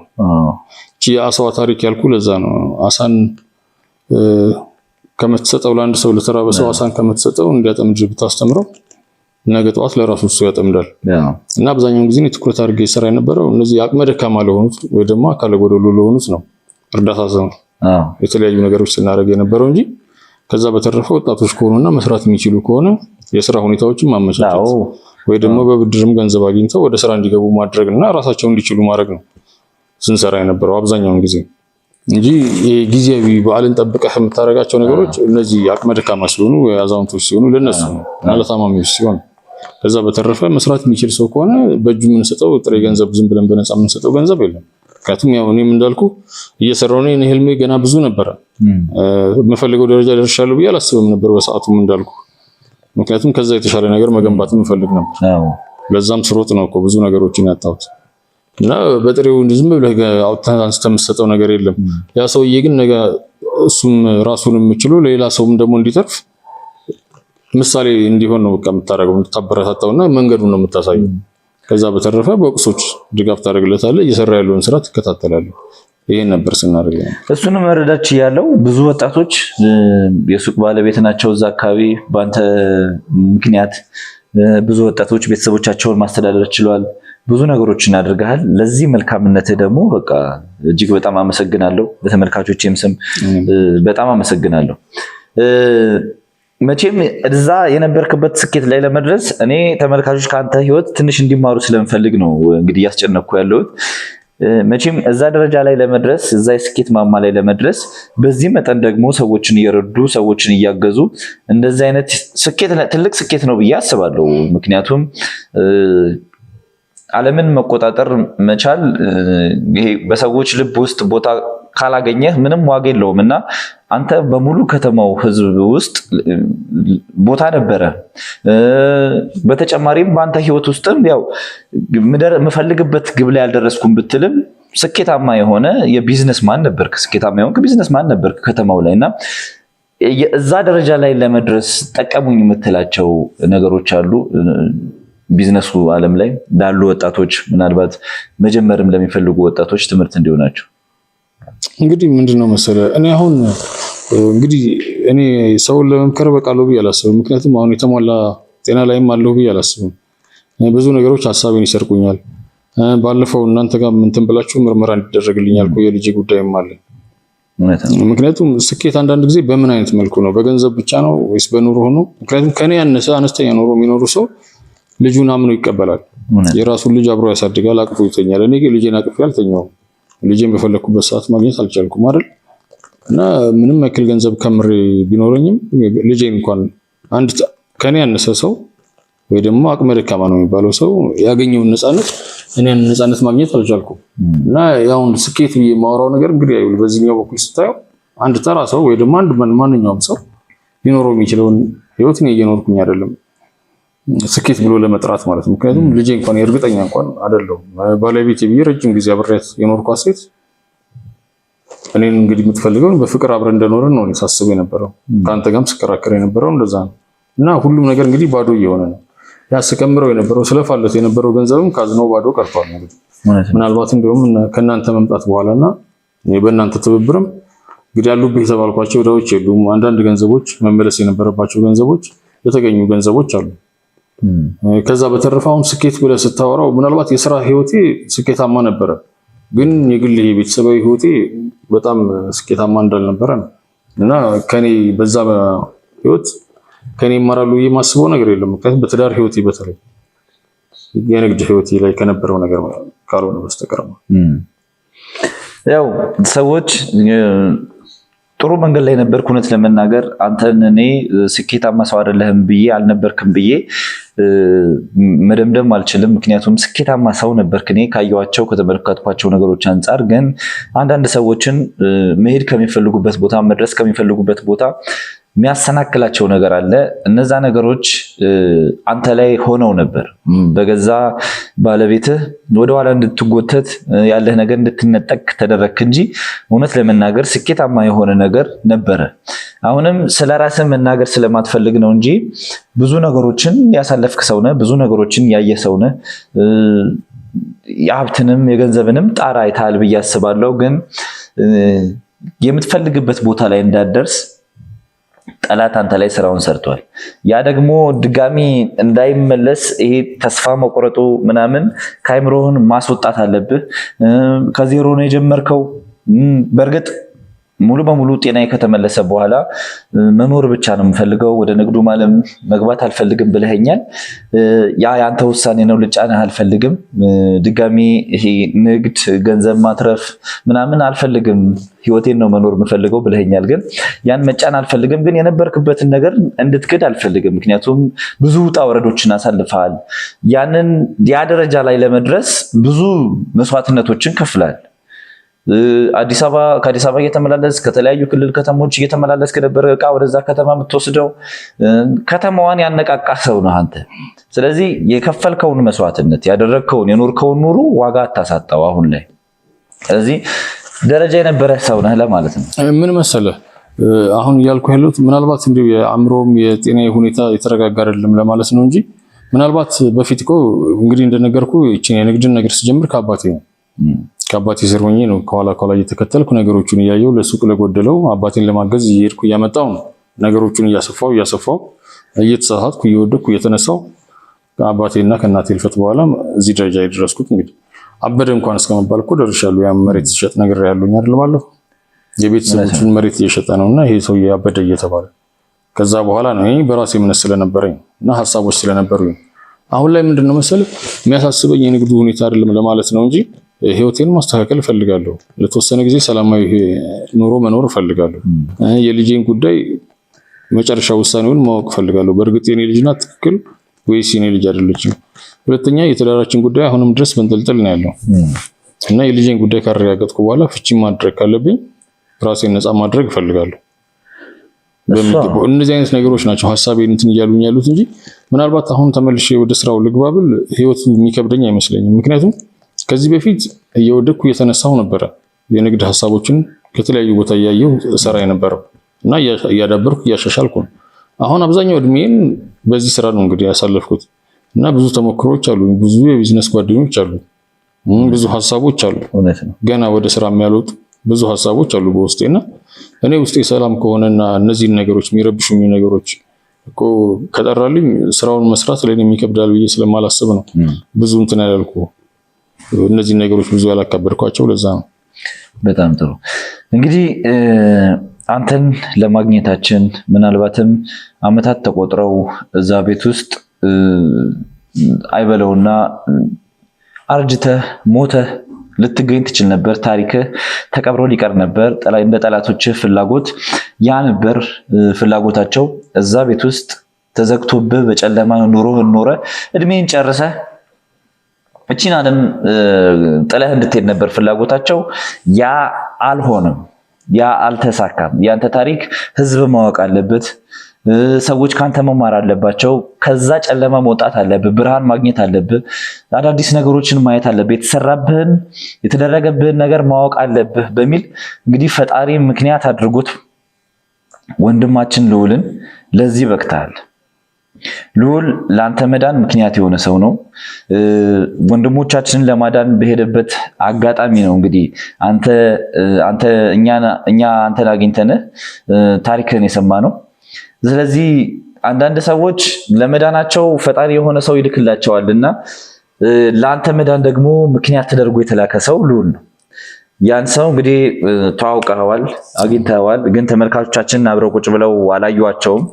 Speaker 2: የአሳዋ ታሪክ ያልኩ ለዛ ነው። አሳን ከምትሰጠው ለአንድ ሰው ለተራበ ሰው አሳን ከምትሰጠው እንዲያጠምድ ብታስተምረው ነገ ጠዋት ለራሱ እሱ ያጠምዳል። እና አብዛኛውን ጊዜ ትኩረት አድርጌ ስራ የነበረው እነዚህ አቅመ ደካማ ለሆኑት ወይ ደግሞ አካለ ጎደሎ ለሆኑት ነው እርዳታ ዘመን የተለያዩ ነገሮች ስናደርግ የነበረው እንጂ ከዛ በተረፈ ወጣቶች ከሆኑና መስራት የሚችሉ ከሆነ የስራ ሁኔታዎችን ማመቻቸት ወይ ደግሞ በብድርም ገንዘብ አግኝተው ወደ ስራ እንዲገቡ ማድረግ እና ራሳቸውን እንዲችሉ ማድረግ ነው ስንሰራ የነበረው አብዛኛውን ጊዜ እንጂ የጊዜያዊ በዓልን ጠብቀህ የምታደርጋቸው ነገሮች እነዚህ አቅመ ደካማ ሲሆኑ አዛውንቶች ሲሆኑ ለነሱ ነው እና ለታማሚዎች ሲሆን፣ ከዛ በተረፈ መስራት የሚችል ሰው ከሆነ በእጁ የምንሰጠው ጥሬ ገንዘብ ዝም ብለን በነፃ የምንሰጠው ገንዘብ የለም። ምክንያቱም ያው እኔም እንዳልኩ እየሰራሁ ነው። ህልሜ ገና ብዙ ነበረ። የምፈልገው ደረጃ ደርሻለሁ ብዬ አላስብም ነበር በሰዓቱም እንዳልኩ። ምክንያቱም ከዛ የተሻለ ነገር መገንባት የምፈልግ ነበር። ለዛም ስሮጥ ነው እኮ ብዙ ነገሮችን ያጣሁት እና በጥሬው ዝም ብለህ አውጥተህ አንስተህ የምትሰጠው ነገር የለም። ያ ሰውዬ ግን ነገ እሱም ራሱን የምችሉ ለሌላ ሰውም ደግሞ እንዲተርፍ ምሳሌ እንዲሆን ነው በቃ የምታደርገው፣ የምታበረታታውና መንገዱን ነው የምታሳየው። ከዛ በተረፈ በቁሶች ድጋፍ ታደርግለታለህ፣ እየሰራ ያለውን ስራ ትከታተላለህ። ይሄን ነበር ስናደርግ።
Speaker 3: እሱንም መረዳች ያለው ብዙ ወጣቶች የሱቅ ባለቤት ናቸው እዛ አካባቢ። በአንተ ምክንያት ብዙ ወጣቶች ቤተሰቦቻቸውን ማስተዳደር ችለዋል። ብዙ ነገሮችን አድርገሃል። ለዚህ መልካምነትህ ደግሞ በቃ እጅግ በጣም አመሰግናለሁ። በተመልካቾቼም ስም በጣም አመሰግናለሁ። መቼም እዛ የነበርክበት ስኬት ላይ ለመድረስ እኔ ተመልካቾች ከአንተ ህይወት ትንሽ እንዲማሩ ስለምፈልግ ነው እንግዲህ እያስጨነቅኩ ያለሁት። መቼም እዛ ደረጃ ላይ ለመድረስ እዛ የስኬት ማማ ላይ ለመድረስ በዚህ መጠን ደግሞ ሰዎችን እየረዱ ሰዎችን እያገዙ እንደዚህ አይነት ስኬት ትልቅ ስኬት ነው ብዬ አስባለሁ። ምክንያቱም ዓለምን መቆጣጠር መቻል ይሄ በሰዎች ልብ ውስጥ ቦታ ካላገኘህ ምንም ዋጋ የለውም እና አንተ በሙሉ ከተማው ህዝብ ውስጥ ቦታ ነበረ። በተጨማሪም በአንተ ህይወት ውስጥም ያው የምፈልግበት ግብ ላይ ያልደረስኩም ብትልም ስኬታማ የሆነ የቢዝነስ ማን ነበርክ፣ ስኬታማ የሆንክ ቢዝነስ ማን ነበርክ ከተማው ላይ እና እዛ ደረጃ ላይ ለመድረስ ጠቀሙኝ የምትላቸው ነገሮች አሉ? ቢዝነሱ ዓለም ላይ ላሉ ወጣቶች ምናልባት መጀመርም ለሚፈልጉ ወጣቶች ትምህርት እንዲሆናቸው።
Speaker 2: እንግዲህ ምንድነው መሰለህ እኔ አሁን እንግዲህ እኔ ሰውን ለመምከር በቃለሁ ብዬ አላስብም። ምክንያቱም አሁን የተሟላ ጤና ላይም አለሁ ብዬ አላስብም። ብዙ ነገሮች ሀሳቤን ይሰርቁኛል። ባለፈው እናንተ ጋር እንትን ብላችሁ ምርመራ እንዲደረግልኝ ያልኩ የልጅ ጉዳይም አለ። ምክንያቱም ስኬት አንዳንድ ጊዜ በምን አይነት መልኩ ነው? በገንዘብ ብቻ ነው ወይስ በኑሮ ነው? ምክንያቱም ከኔ ያነሰ አነስተኛ ኑሮ የሚኖሩ ሰው ልጁን አምኖ ይቀበላል። የራሱን ልጅ አብሮ ያሳድጋል፣ አቅፎ ይተኛል። እኔ ግን ልጄን አቅፌ አልተኛውም። ልጄን በፈለኩበት ሰዓት ማግኘት አልቻልኩም አይደል? እና ምንም ያክል ገንዘብ ከምሬ ቢኖረኝም ልጄን እንኳን አንድ ከኔ ያነሰ ሰው ወይ ደግሞ አቅመ ደካማ ነው የሚባለው ሰው ያገኘውን ነፃነት እኔን ነፃነት ማግኘት አልቻልኩም። እና ያው ስኬት የማወራው ነገር እንግዲህ አይውል በዚህኛው በኩል ስታየው አንድ ተራ ሰው ወይ ደግሞ አንድ ማንኛውም ሰው ሊኖረው የሚችለውን ህይወት ነው እየኖርኩኝ አይደለም ስኬት ብሎ ለመጥራት ማለት ነው። ምክንያቱም ልጄ እንኳን እርግጠኛ እንኳን አይደለም ባለቤቴ ብዬ ረጅም ጊዜ አብሬያት የኖርኳት ሴት እኔን እንግዲህ የምትፈልገውን በፍቅር አብረን እንደኖርን ነው ሳስበው የነበረው። ከአንተ ጋርም ስከራከር የነበረው እንደዛ ነው። እና ሁሉም ነገር እንግዲህ ባዶ እየሆነ ነው። ያስከምረው የነበረው ስለፋለት የነበረው ገንዘብም ካዝናው ባዶ ቀርቷል። እንግዲህ ምናልባት እንደውም ከእናንተ መምጣት በኋላና በእናንተ ትብብርም እንግዲህ ያሉብህ የተባልኳቸው ዕዳዎች የሉም። አንዳንድ ገንዘቦች መመለስ የነበረባቸው ገንዘቦች የተገኙ ገንዘቦች አሉ። ከዛ በተረፈ አሁን ስኬት ብለህ ስታወራው ምናልባት የስራ ህይወቴ ስኬታማ ነበረ፣ ግን የግል ቤተሰባዊ ህይወቴ በጣም ስኬታማ እንዳልነበረ ነው። እና ከኔ በዛ ህይወት ከኔ ይማራሉ የማስበው ነገር የለም። ምክንያቱም በትዳር ህይወቴ በተለይ የንግድ ህይወቴ ላይ ከነበረው ነገር ካልሆነ በስተቀር
Speaker 3: ያው ሰዎች ጥሩ መንገድ ላይ ነበርክ። እውነት ለመናገር አንተን እኔ ስኬታማ ሰው አይደለህም ብዬ አልነበርክም ብዬ መደምደም አልችልም። ምክንያቱም ስኬታማ ሰው ነበርክ እኔ ካየኋቸው ከተመለከትኳቸው ነገሮች አንጻር። ግን አንዳንድ ሰዎችን መሄድ ከሚፈልጉበት ቦታ መድረስ ከሚፈልጉበት ቦታ የሚያሰናክላቸው ነገር አለ። እነዛ ነገሮች አንተ ላይ ሆነው ነበር። በገዛ ባለቤትህ ወደኋላ እንድትጎተት ያለህ ነገር እንድትነጠቅ ተደረክ እንጂ እውነት ለመናገር ስኬታማ የሆነ ነገር ነበረ። አሁንም ስለ ራስህ መናገር ስለማትፈልግ ነው እንጂ ብዙ ነገሮችን ያሳለፍክ ሰው ነህ፣ ብዙ ነገሮችን ያየ ሰው ነህ። የሀብትንም የገንዘብንም ጣራ አይተሃል ብዬ አስባለሁ። ግን የምትፈልግበት ቦታ ላይ እንዳትደርስ ጠላት አንተ ላይ ስራውን ሰርቷል። ያ ደግሞ ድጋሚ እንዳይመለስ ይሄ ተስፋ መቁረጡ ምናምን ከአይምሮህን ማስወጣት አለብህ። ከዜሮ ነው የጀመርከው። በእርግጥ ሙሉ በሙሉ ጤናዬ ከተመለሰ በኋላ መኖር ብቻ ነው የምፈልገው፣ ወደ ንግዱ ዓለም መግባት አልፈልግም ብለኸኛል። ያ ያንተ ውሳኔ ነው፣ ልጫንህ አልፈልግም። ድጋሚ ይሄ ንግድ ገንዘብ ማትረፍ ምናምን አልፈልግም፣ ህይወቴን ነው መኖር የምፈልገው ብለኸኛል። ግን ያን መጫን አልፈልግም፣ ግን የነበርክበትን ነገር እንድትክድ አልፈልግም። ምክንያቱም ብዙ ውጣ ወረዶችን አሳልፈሃል። ያ ደረጃ ላይ ለመድረስ ብዙ መስዋዕትነቶችን ከፍላል። ከአዲስ አበባ እየተመላለስ ከተለያዩ ክልል ከተሞች እየተመላለስ ከነበረ እቃ ወደዛ ከተማ የምትወስደው ከተማዋን ያነቃቃ ሰው ነው አንተ። ስለዚህ የከፈልከውን መስዋዕትነት ያደረግከውን የኖርከውን ኑሮ ዋጋ አታሳጣው አሁን ላይ። ስለዚህ ደረጃ የነበረ ሰው ነህ ለማለት ነው።
Speaker 2: ምን መሰለህ አሁን እያልኩ ያለሁት ምናልባት እንዲሁ የአእምሮም የጤና ሁኔታ የተረጋጋ አይደለም ለማለት ነው እንጂ ምናልባት በፊት እኮ እንግዲህ እንደነገርኩ ይህችን የንግድን ነገር ስጀምር ከአባቴ ነው። ከአባቴ ስር ሆኜ ነው ከኋላ እየተከተልኩ ነገሮቹን እያየው ለሱቅ ለጎደለው አባቴን ለማገዝ እየሄድኩ እያመጣው ነው ነገሮቹን እያሰፋው እየተሳሳትኩ እየወደቅኩ እየተነሳው ከአባቴና ከእናቴ ልፈት በኋላ እዚህ ደረጃ የደረስኩት። እንግዲህ አበደ እንኳን እስከመባል እኮ ደርሻለሁ። ያ መሬት ሲሸጥ ነገር ያሉኝ አይደል ማለት የቤተሰቦችን መሬት እየሸጠ ነውና ይሄ ሰው ያበደ እየተባለ ከዛ በኋላ ነው እኔ በራሴ እምነት ስለነበረኝ እና ሀሳቦች ስለነበሩኝ አሁን ላይ ምንድነው መሰለህ የሚያሳስበኝ የንግዱ ሁኔታ አይደለም ለማለት ነው እንጂ ህይወቴን ማስተካከል እፈልጋለሁ። ለተወሰነ ጊዜ ሰላማዊ ኑሮ መኖር እፈልጋለሁ። የልጄን ጉዳይ መጨረሻ ውሳኔውን ማወቅ እፈልጋለሁ። በእርግጥ የኔ ልጅ ናት ትክክል ወይስ የኔ ልጅ አይደለችም? ሁለተኛ የትዳራችን ጉዳይ አሁንም ድረስ በንጠልጠል ነው ያለው እና የልጄን ጉዳይ ካረጋገጥኩ በኋላ ፍቺ ማድረግ ካለብኝ ራሴን ነፃ ማድረግ እፈልጋለሁ። በሚገባው እነዚህ አይነት ነገሮች ናቸው ሐሳቤን እንትን እያሉኝ ያሉት እንጂ ምናልባት አሁን ተመልሼ ወደ ስራው ልግባብል ህይወቱ የሚከብደኝ አይመስለኝም። ምክንያቱም ከዚህ በፊት እየወደኩ እየተነሳው ነበረ የንግድ ሐሳቦችን ከተለያዩ ቦታ እያየው ሰራ የነበረው እና እያዳበርኩ እያሻሻልኩ ነው። አሁን አብዛኛው እድሜን በዚህ ስራ ነው እንግዲህ ያሳለፍኩት እና ብዙ ተሞክሮች አሉ፣ ብዙ የቢዝነስ ጓደኞች አሉ፣ ብዙ ሐሳቦች አሉ። ገና ወደ ስራ የሚያልወጡ ብዙ ሐሳቦች አሉ በውስጤና እኔ ውስጤ ሰላም ከሆነና እነዚህን ነገሮች የሚረብሹኝ ነገሮች እኮ ከጠራልኝ ስራውን መስራት ለኔ የሚከብዳል ብዬ ስለማላስብ ነው ብዙ እንትን ያልኩ። እነዚህ ነገሮች ብዙ አላካበድኳቸው ለዛ ነው።
Speaker 3: በጣም ጥሩ እንግዲህ አንተን ለማግኘታችን ምናልባትም አመታት ተቆጥረው እዛ ቤት ውስጥ አይበለውና አርጅተህ ሞተህ ልትገኝ ትችል ነበር። ታሪክህ ተቀብሮ ሊቀር ነበር። እንደ ጠላቶች ፍላጎት ያ ነበር ፍላጎታቸው። እዛ ቤት ውስጥ ተዘግቶብህ በጨለማ ኑሮህን ኖረ እድሜን ጨርሰህ እቺን ዓለም ጥለህ እንድትሄድ ነበር ፍላጎታቸው። ያ አልሆነም፣ ያ አልተሳካም። ያንተ ታሪክ ህዝብ ማወቅ አለበት። ሰዎች ካንተ መማር አለባቸው። ከዛ ጨለማ መውጣት አለብህ፣ ብርሃን ማግኘት አለብህ፣ አዳዲስ ነገሮችን ማየት አለብህ፣ የተሰራብህን የተደረገብህን ነገር ማወቅ አለብህ በሚል እንግዲህ ፈጣሪ ምክንያት አድርጎት ወንድማችን ልዑልን ለዚህ በቅተሃል። ልዑል ለአንተ መዳን ምክንያት የሆነ ሰው ነው። ወንድሞቻችንን ለማዳን በሄደበት አጋጣሚ ነው እንግዲህ እኛ አንተን አግኝተን ታሪክህን የሰማ ነው። ስለዚህ አንዳንድ ሰዎች ለመዳናቸው ፈጣሪ የሆነ ሰው ይልክላቸዋልና ለአንተ መዳን ደግሞ ምክንያት ተደርጎ የተላከ ሰው ልዑል ነው። ያን ሰው እንግዲህ ተዋውቀዋል፣ አግኝተዋል። ግን ተመልካቾቻችን አብረው ቁጭ ብለው አላዩዋቸውም።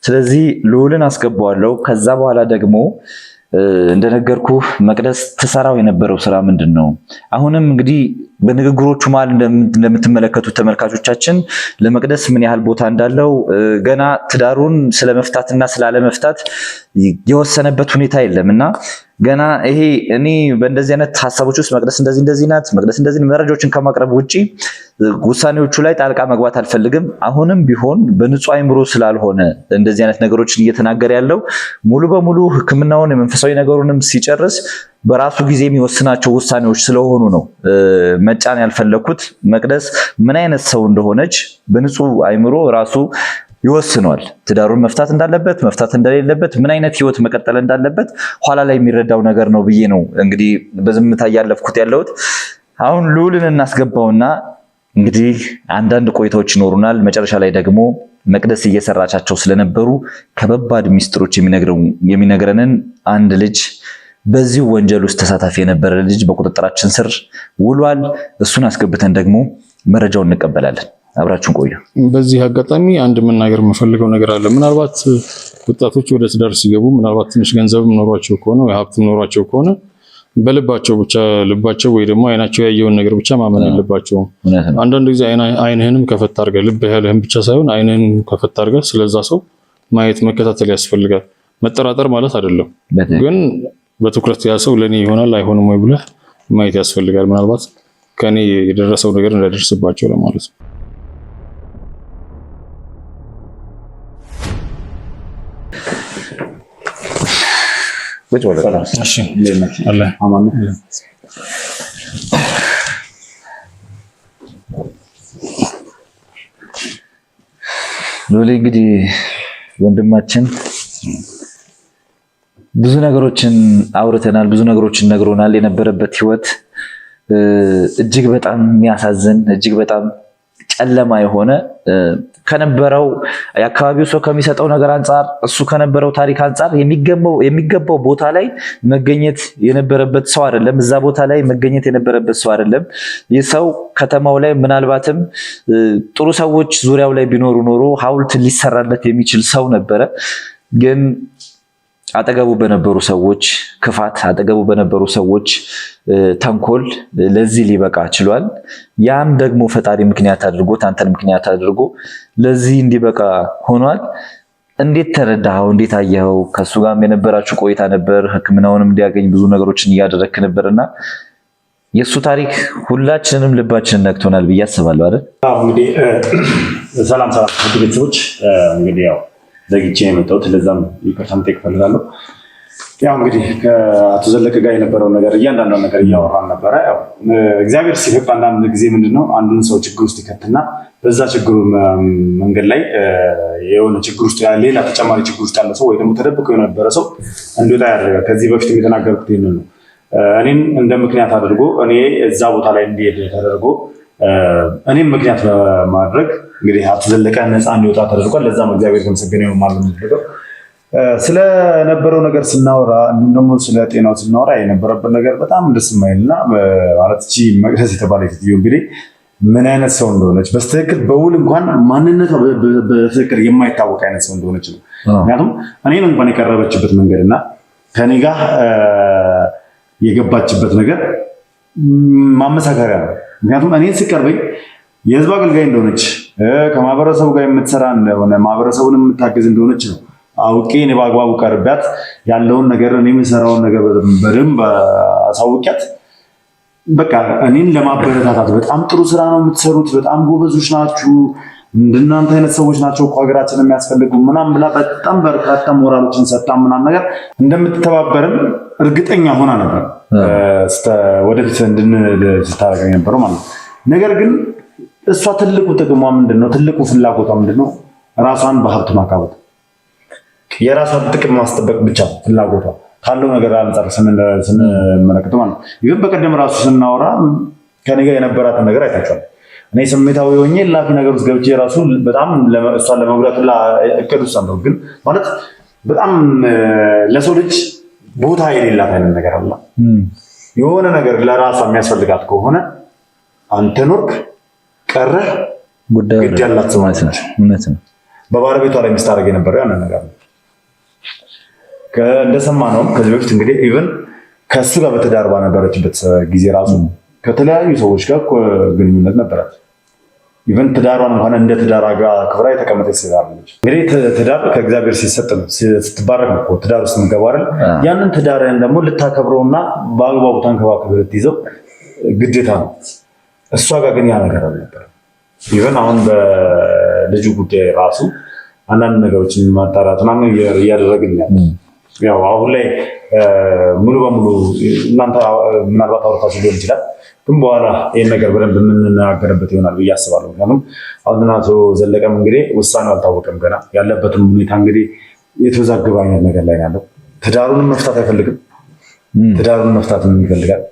Speaker 3: ስለዚህ ልዑልን አስገባዋለሁ። ከዛ በኋላ ደግሞ እንደነገርኩ መቅደስ ትሰራው የነበረው ስራ ምንድን ነው? አሁንም እንግዲህ በንግግሮቹ መሃል እንደምትመለከቱት ተመልካቾቻችን ለመቅደስ ምን ያህል ቦታ እንዳለው ገና ትዳሩን ስለመፍታትና ስላለመፍታት የወሰነበት ሁኔታ የለም እና ገና ይሄ እኔ በእንደዚህ አይነት ሀሳቦች ውስጥ መቅደስ እንደዚህ ናት፣ መቅደስ እንደዚህ መረጃዎችን ከማቅረብ ውጪ ውሳኔዎቹ ላይ ጣልቃ መግባት አልፈልግም። አሁንም ቢሆን በንጹህ አይምሮ ስላልሆነ እንደዚህ አይነት ነገሮችን እየተናገረ ያለው ሙሉ በሙሉ ሕክምናውን የመንፈሳዊ ነገሩንም ሲጨርስ በራሱ ጊዜ የሚወስናቸው ውሳኔዎች ስለሆኑ ነው መጫን ያልፈለኩት። መቅደስ ምን አይነት ሰው እንደሆነች በንጹህ አይምሮ ራሱ ይወስኗል። ትዳሩን መፍታት እንዳለበት መፍታት እንደሌለበት ምን አይነት ህይወት መቀጠል እንዳለበት ኋላ ላይ የሚረዳው ነገር ነው ብዬ ነው እንግዲህ በዝምታ እያለፍኩት ያለሁት። አሁን ልዑልን እናስገባውና እንግዲህ አንዳንድ ቆይታዎች ይኖሩናል። መጨረሻ ላይ ደግሞ መቅደስ እየሰራቻቸው ስለነበሩ ከባድ ሚስጥሮች የሚነግረንን አንድ ልጅ በዚህ ወንጀል ውስጥ ተሳታፊ የነበረ ልጅ በቁጥጥራችን ስር ውሏል። እሱን አስገብተን ደግሞ መረጃውን እንቀበላለን። አብራችሁን ቆዩ።
Speaker 2: በዚህ አጋጣሚ አንድ መናገር የምፈልገው ነገር አለ። ምናልባት ወጣቶች ወደ ትዳር ሲገቡ ምናልባት ትንሽ ገንዘብም ኖሯቸው ከሆነ ወይ ሀብትም ኖሯቸው ከሆነ በልባቸው ብቻ ልባቸው ወይ ደግሞ አይናቸው ያየውን ነገር ብቻ ማመን የለባቸውም። አንዳንድ ጊዜ አይንህንም ከፈት አድርገህ ልብ ያለህን ብቻ ሳይሆን አይንህን ከፈት አድርገህ ስለዛ ሰው ማየት መከታተል ያስፈልጋል። መጠራጠር ማለት አይደለም፣ ግን በትኩረት ያ ሰው ለኔ ይሆናል አይሆንም ወይ ብለህ ማየት ያስፈልጋል። ምናልባት ከኔ የደረሰው ነገር እንዳይደርስባቸው ለማለት ነው።
Speaker 3: ሎሌ እንግዲህ ወንድማችን ብዙ ነገሮችን አውርተናል፣ ብዙ ነገሮችን ነግሮናል። የነበረበት ህይወት እጅግ በጣም የሚያሳዝን እጅግ በጣም ጨለማ የሆነ ከነበረው የአካባቢው ሰው ከሚሰጠው ነገር አንጻር እሱ ከነበረው ታሪክ አንጻር የሚገባው ቦታ ላይ መገኘት የነበረበት ሰው አይደለም። እዛ ቦታ ላይ መገኘት የነበረበት ሰው አይደለም። ይህ ሰው ከተማው ላይ ምናልባትም ጥሩ ሰዎች ዙሪያው ላይ ቢኖሩ ኖሮ ሐውልት ሊሰራለት የሚችል ሰው ነበረ። ግን አጠገቡ በነበሩ ሰዎች ክፋት፣ አጠገቡ በነበሩ ሰዎች ተንኮል ለዚህ ሊበቃ ችሏል። ያም ደግሞ ፈጣሪ ምክንያት አድርጎት አንተን ምክንያት አድርጎ ለዚህ እንዲበቃ ሆኗል። እንዴት ተረዳኸው? እንዴት አየኸው? ከሱ ጋርም የነበራችሁ ቆይታ ነበር። ሕክምናውንም እንዲያገኝ ብዙ ነገሮችን እያደረግክ ነበርና የእሱ ታሪክ ሁላችንንም ልባችንን ነክቶናል ብዬ አስባለሁ አይደል?
Speaker 1: እንግዲህ ሰላም ቤተሰቦች፣ እንግዲህ ያው ዘግቼ የመጣሁት ለዛም ይቅርታ መጠየቅ እፈልጋለሁ። ያው እንግዲህ ከአቶ ዘለቀ ጋር የነበረውን ነገር እያንዳንዷን ነገር እያወራን ነበረ። ያው እግዚአብሔር ሲፈቅድ አንዳንድ ጊዜ ምንድነው አንዱን ሰው ችግር ውስጥ ይከትና በዛ ችግሩ መንገድ ላይ የሆነ ችግር ውስጥ ሌላ ተጨማሪ ችግር ውስጥ ያለ ሰው ወይ ደግሞ ተደብቆ የነበረ ሰው እንዲወጣ ያደርጋል። ከዚህ በፊት የተናገርኩት ይህንን ነው። እኔን እንደ ምክንያት አድርጎ እኔ እዛ ቦታ ላይ እንዲሄድ ተደርጎ እኔም ምክንያት በማድረግ እንግዲህ አቶ ዘለቀ ነፃ እንዲወጣ ተደርጓል። ለዛም እግዚአብሔር የተመሰገነ ይሁን ማለት ነው። ስለነበረው ነገር ስናወራ እንዲሁም ደግሞ ስለ ጤናው ስናወራ የነበረበት ነገር በጣም ደስ የማይልና ማለት እቺ መቅደስ የተባለ ሴትዮ እንግዲህ ምን አይነት ሰው እንደሆነች በስትክክል በውል እንኳን ማንነቷ በትክክል የማይታወቅ አይነት ሰው እንደሆነች ነው። ምክንያቱም እኔን እንኳን የቀረበችበት መንገድና ከኔ ጋር የገባችበት ነገር ማመሳከሪያ ነው። ምክንያቱም እኔን ስቀርበኝ የህዝብ አገልጋይ እንደሆነች ከማህበረሰቡ ጋር የምትሰራ እንደሆነ ማህበረሰቡን የምታገዝ እንደሆነች ነው አውቄ እኔ በአግባቡ ቀርቢያት ያለውን ነገር እኔ የምሰራውን ነገር በደንብ አሳውቂያት በቃ እኔን ለማበረታታት በጣም ጥሩ ስራ ነው የምትሰሩት፣ በጣም ጎበዞች ናችሁ፣ እንደናንተ አይነት ሰዎች ናቸው እኮ ሀገራችን የሚያስፈልጉ ምናምን ብላ በጣም በርካታ ሞራሎችን ሰጣ ምናምን ነገር እንደምትተባበርን እርግጠኛ ሆና ነበር ወደፊት ስታደርገው የነበረው ማለት ነው። ነገር ግን እሷ ትልቁ ጥቅሟ ምንድነው? ትልቁ ፍላጎቷ ምንድነው? ራሷን በሀብት ማካበት፣ የራሷን ጥቅም ማስጠበቅ ብቻ ፍላጎቷ ካለው ነገር አንጻር ስንመለከተው ማለት ነው። ይህን በቀደም ራሱ ስናወራ ከኔ ጋር የነበራትን ነገር አይታችኋል። እኔ ስሜታዊ ሆኜ ላፊ ነገር ውስጥ ገብቼ ራሱ በጣም እሷን ለመጉዳት እቅድ ውስጥ አለው። ግን ማለት በጣም ለሰው ልጅ ቦታ የሌላት አይነት ነገር አለ። የሆነ ነገር ለራሷ የሚያስፈልጋት ከሆነ አንተ ኖርክ ቀረህ ግድ ያላት ሰው ማለት ነው። በባለቤቷ ላይ ምስታረግ የነበረው ያንን ነገር ነው። እንደሰማነውም ከዚህ በፊት እንግዲህ ኢቨን ከሱ ጋር በትዳር ባነበረችበት ጊዜ ራሱ ከተለያዩ ሰዎች ጋር ግንኙነት ነበራት። ኢቨን ትዳሯን እንኳን እንደ ትዳር ክብራ የተቀመጠች ሴት አለች። እንግዲህ ትዳር ከእግዚአብሔር ሲሰጥ ነው፣ ስትባረክ ነው ትዳር ውስጥ የምትገባው አይደል? ያንን ትዳርን ደግሞ ልታከብረውና በአግባቡ ተንከባክበህ ልትይዘው ግዴታ ነው። እሷ ጋር ግን ያ ነገር አልነበረም። ኢቨን አሁን በልጁ ጉዳይ ራሱ አንዳንድ ነገሮችን ማጣራት ምናምን እያደረግን ያለ ያው አሁን ላይ ሙሉ በሙሉ እናንተ ምናልባት አውርታችሁ ሊሆን ይችላል፣ ግን በኋላ ይህን ነገር በደንብ የምንናገርበት ይሆናል ብዬ አስባለሁ። ምክንያቱም አሁን አቶ ዘለቀም እንግዲህ ውሳኔው አልታወቀም ገና፣ ያለበትም ሁኔታ እንግዲህ የተወዛገበ አይነት ነገር ላይ ያለው። ትዳሩንም መፍታት አይፈልግም፣ ትዳሩን መፍታት ይፈልጋል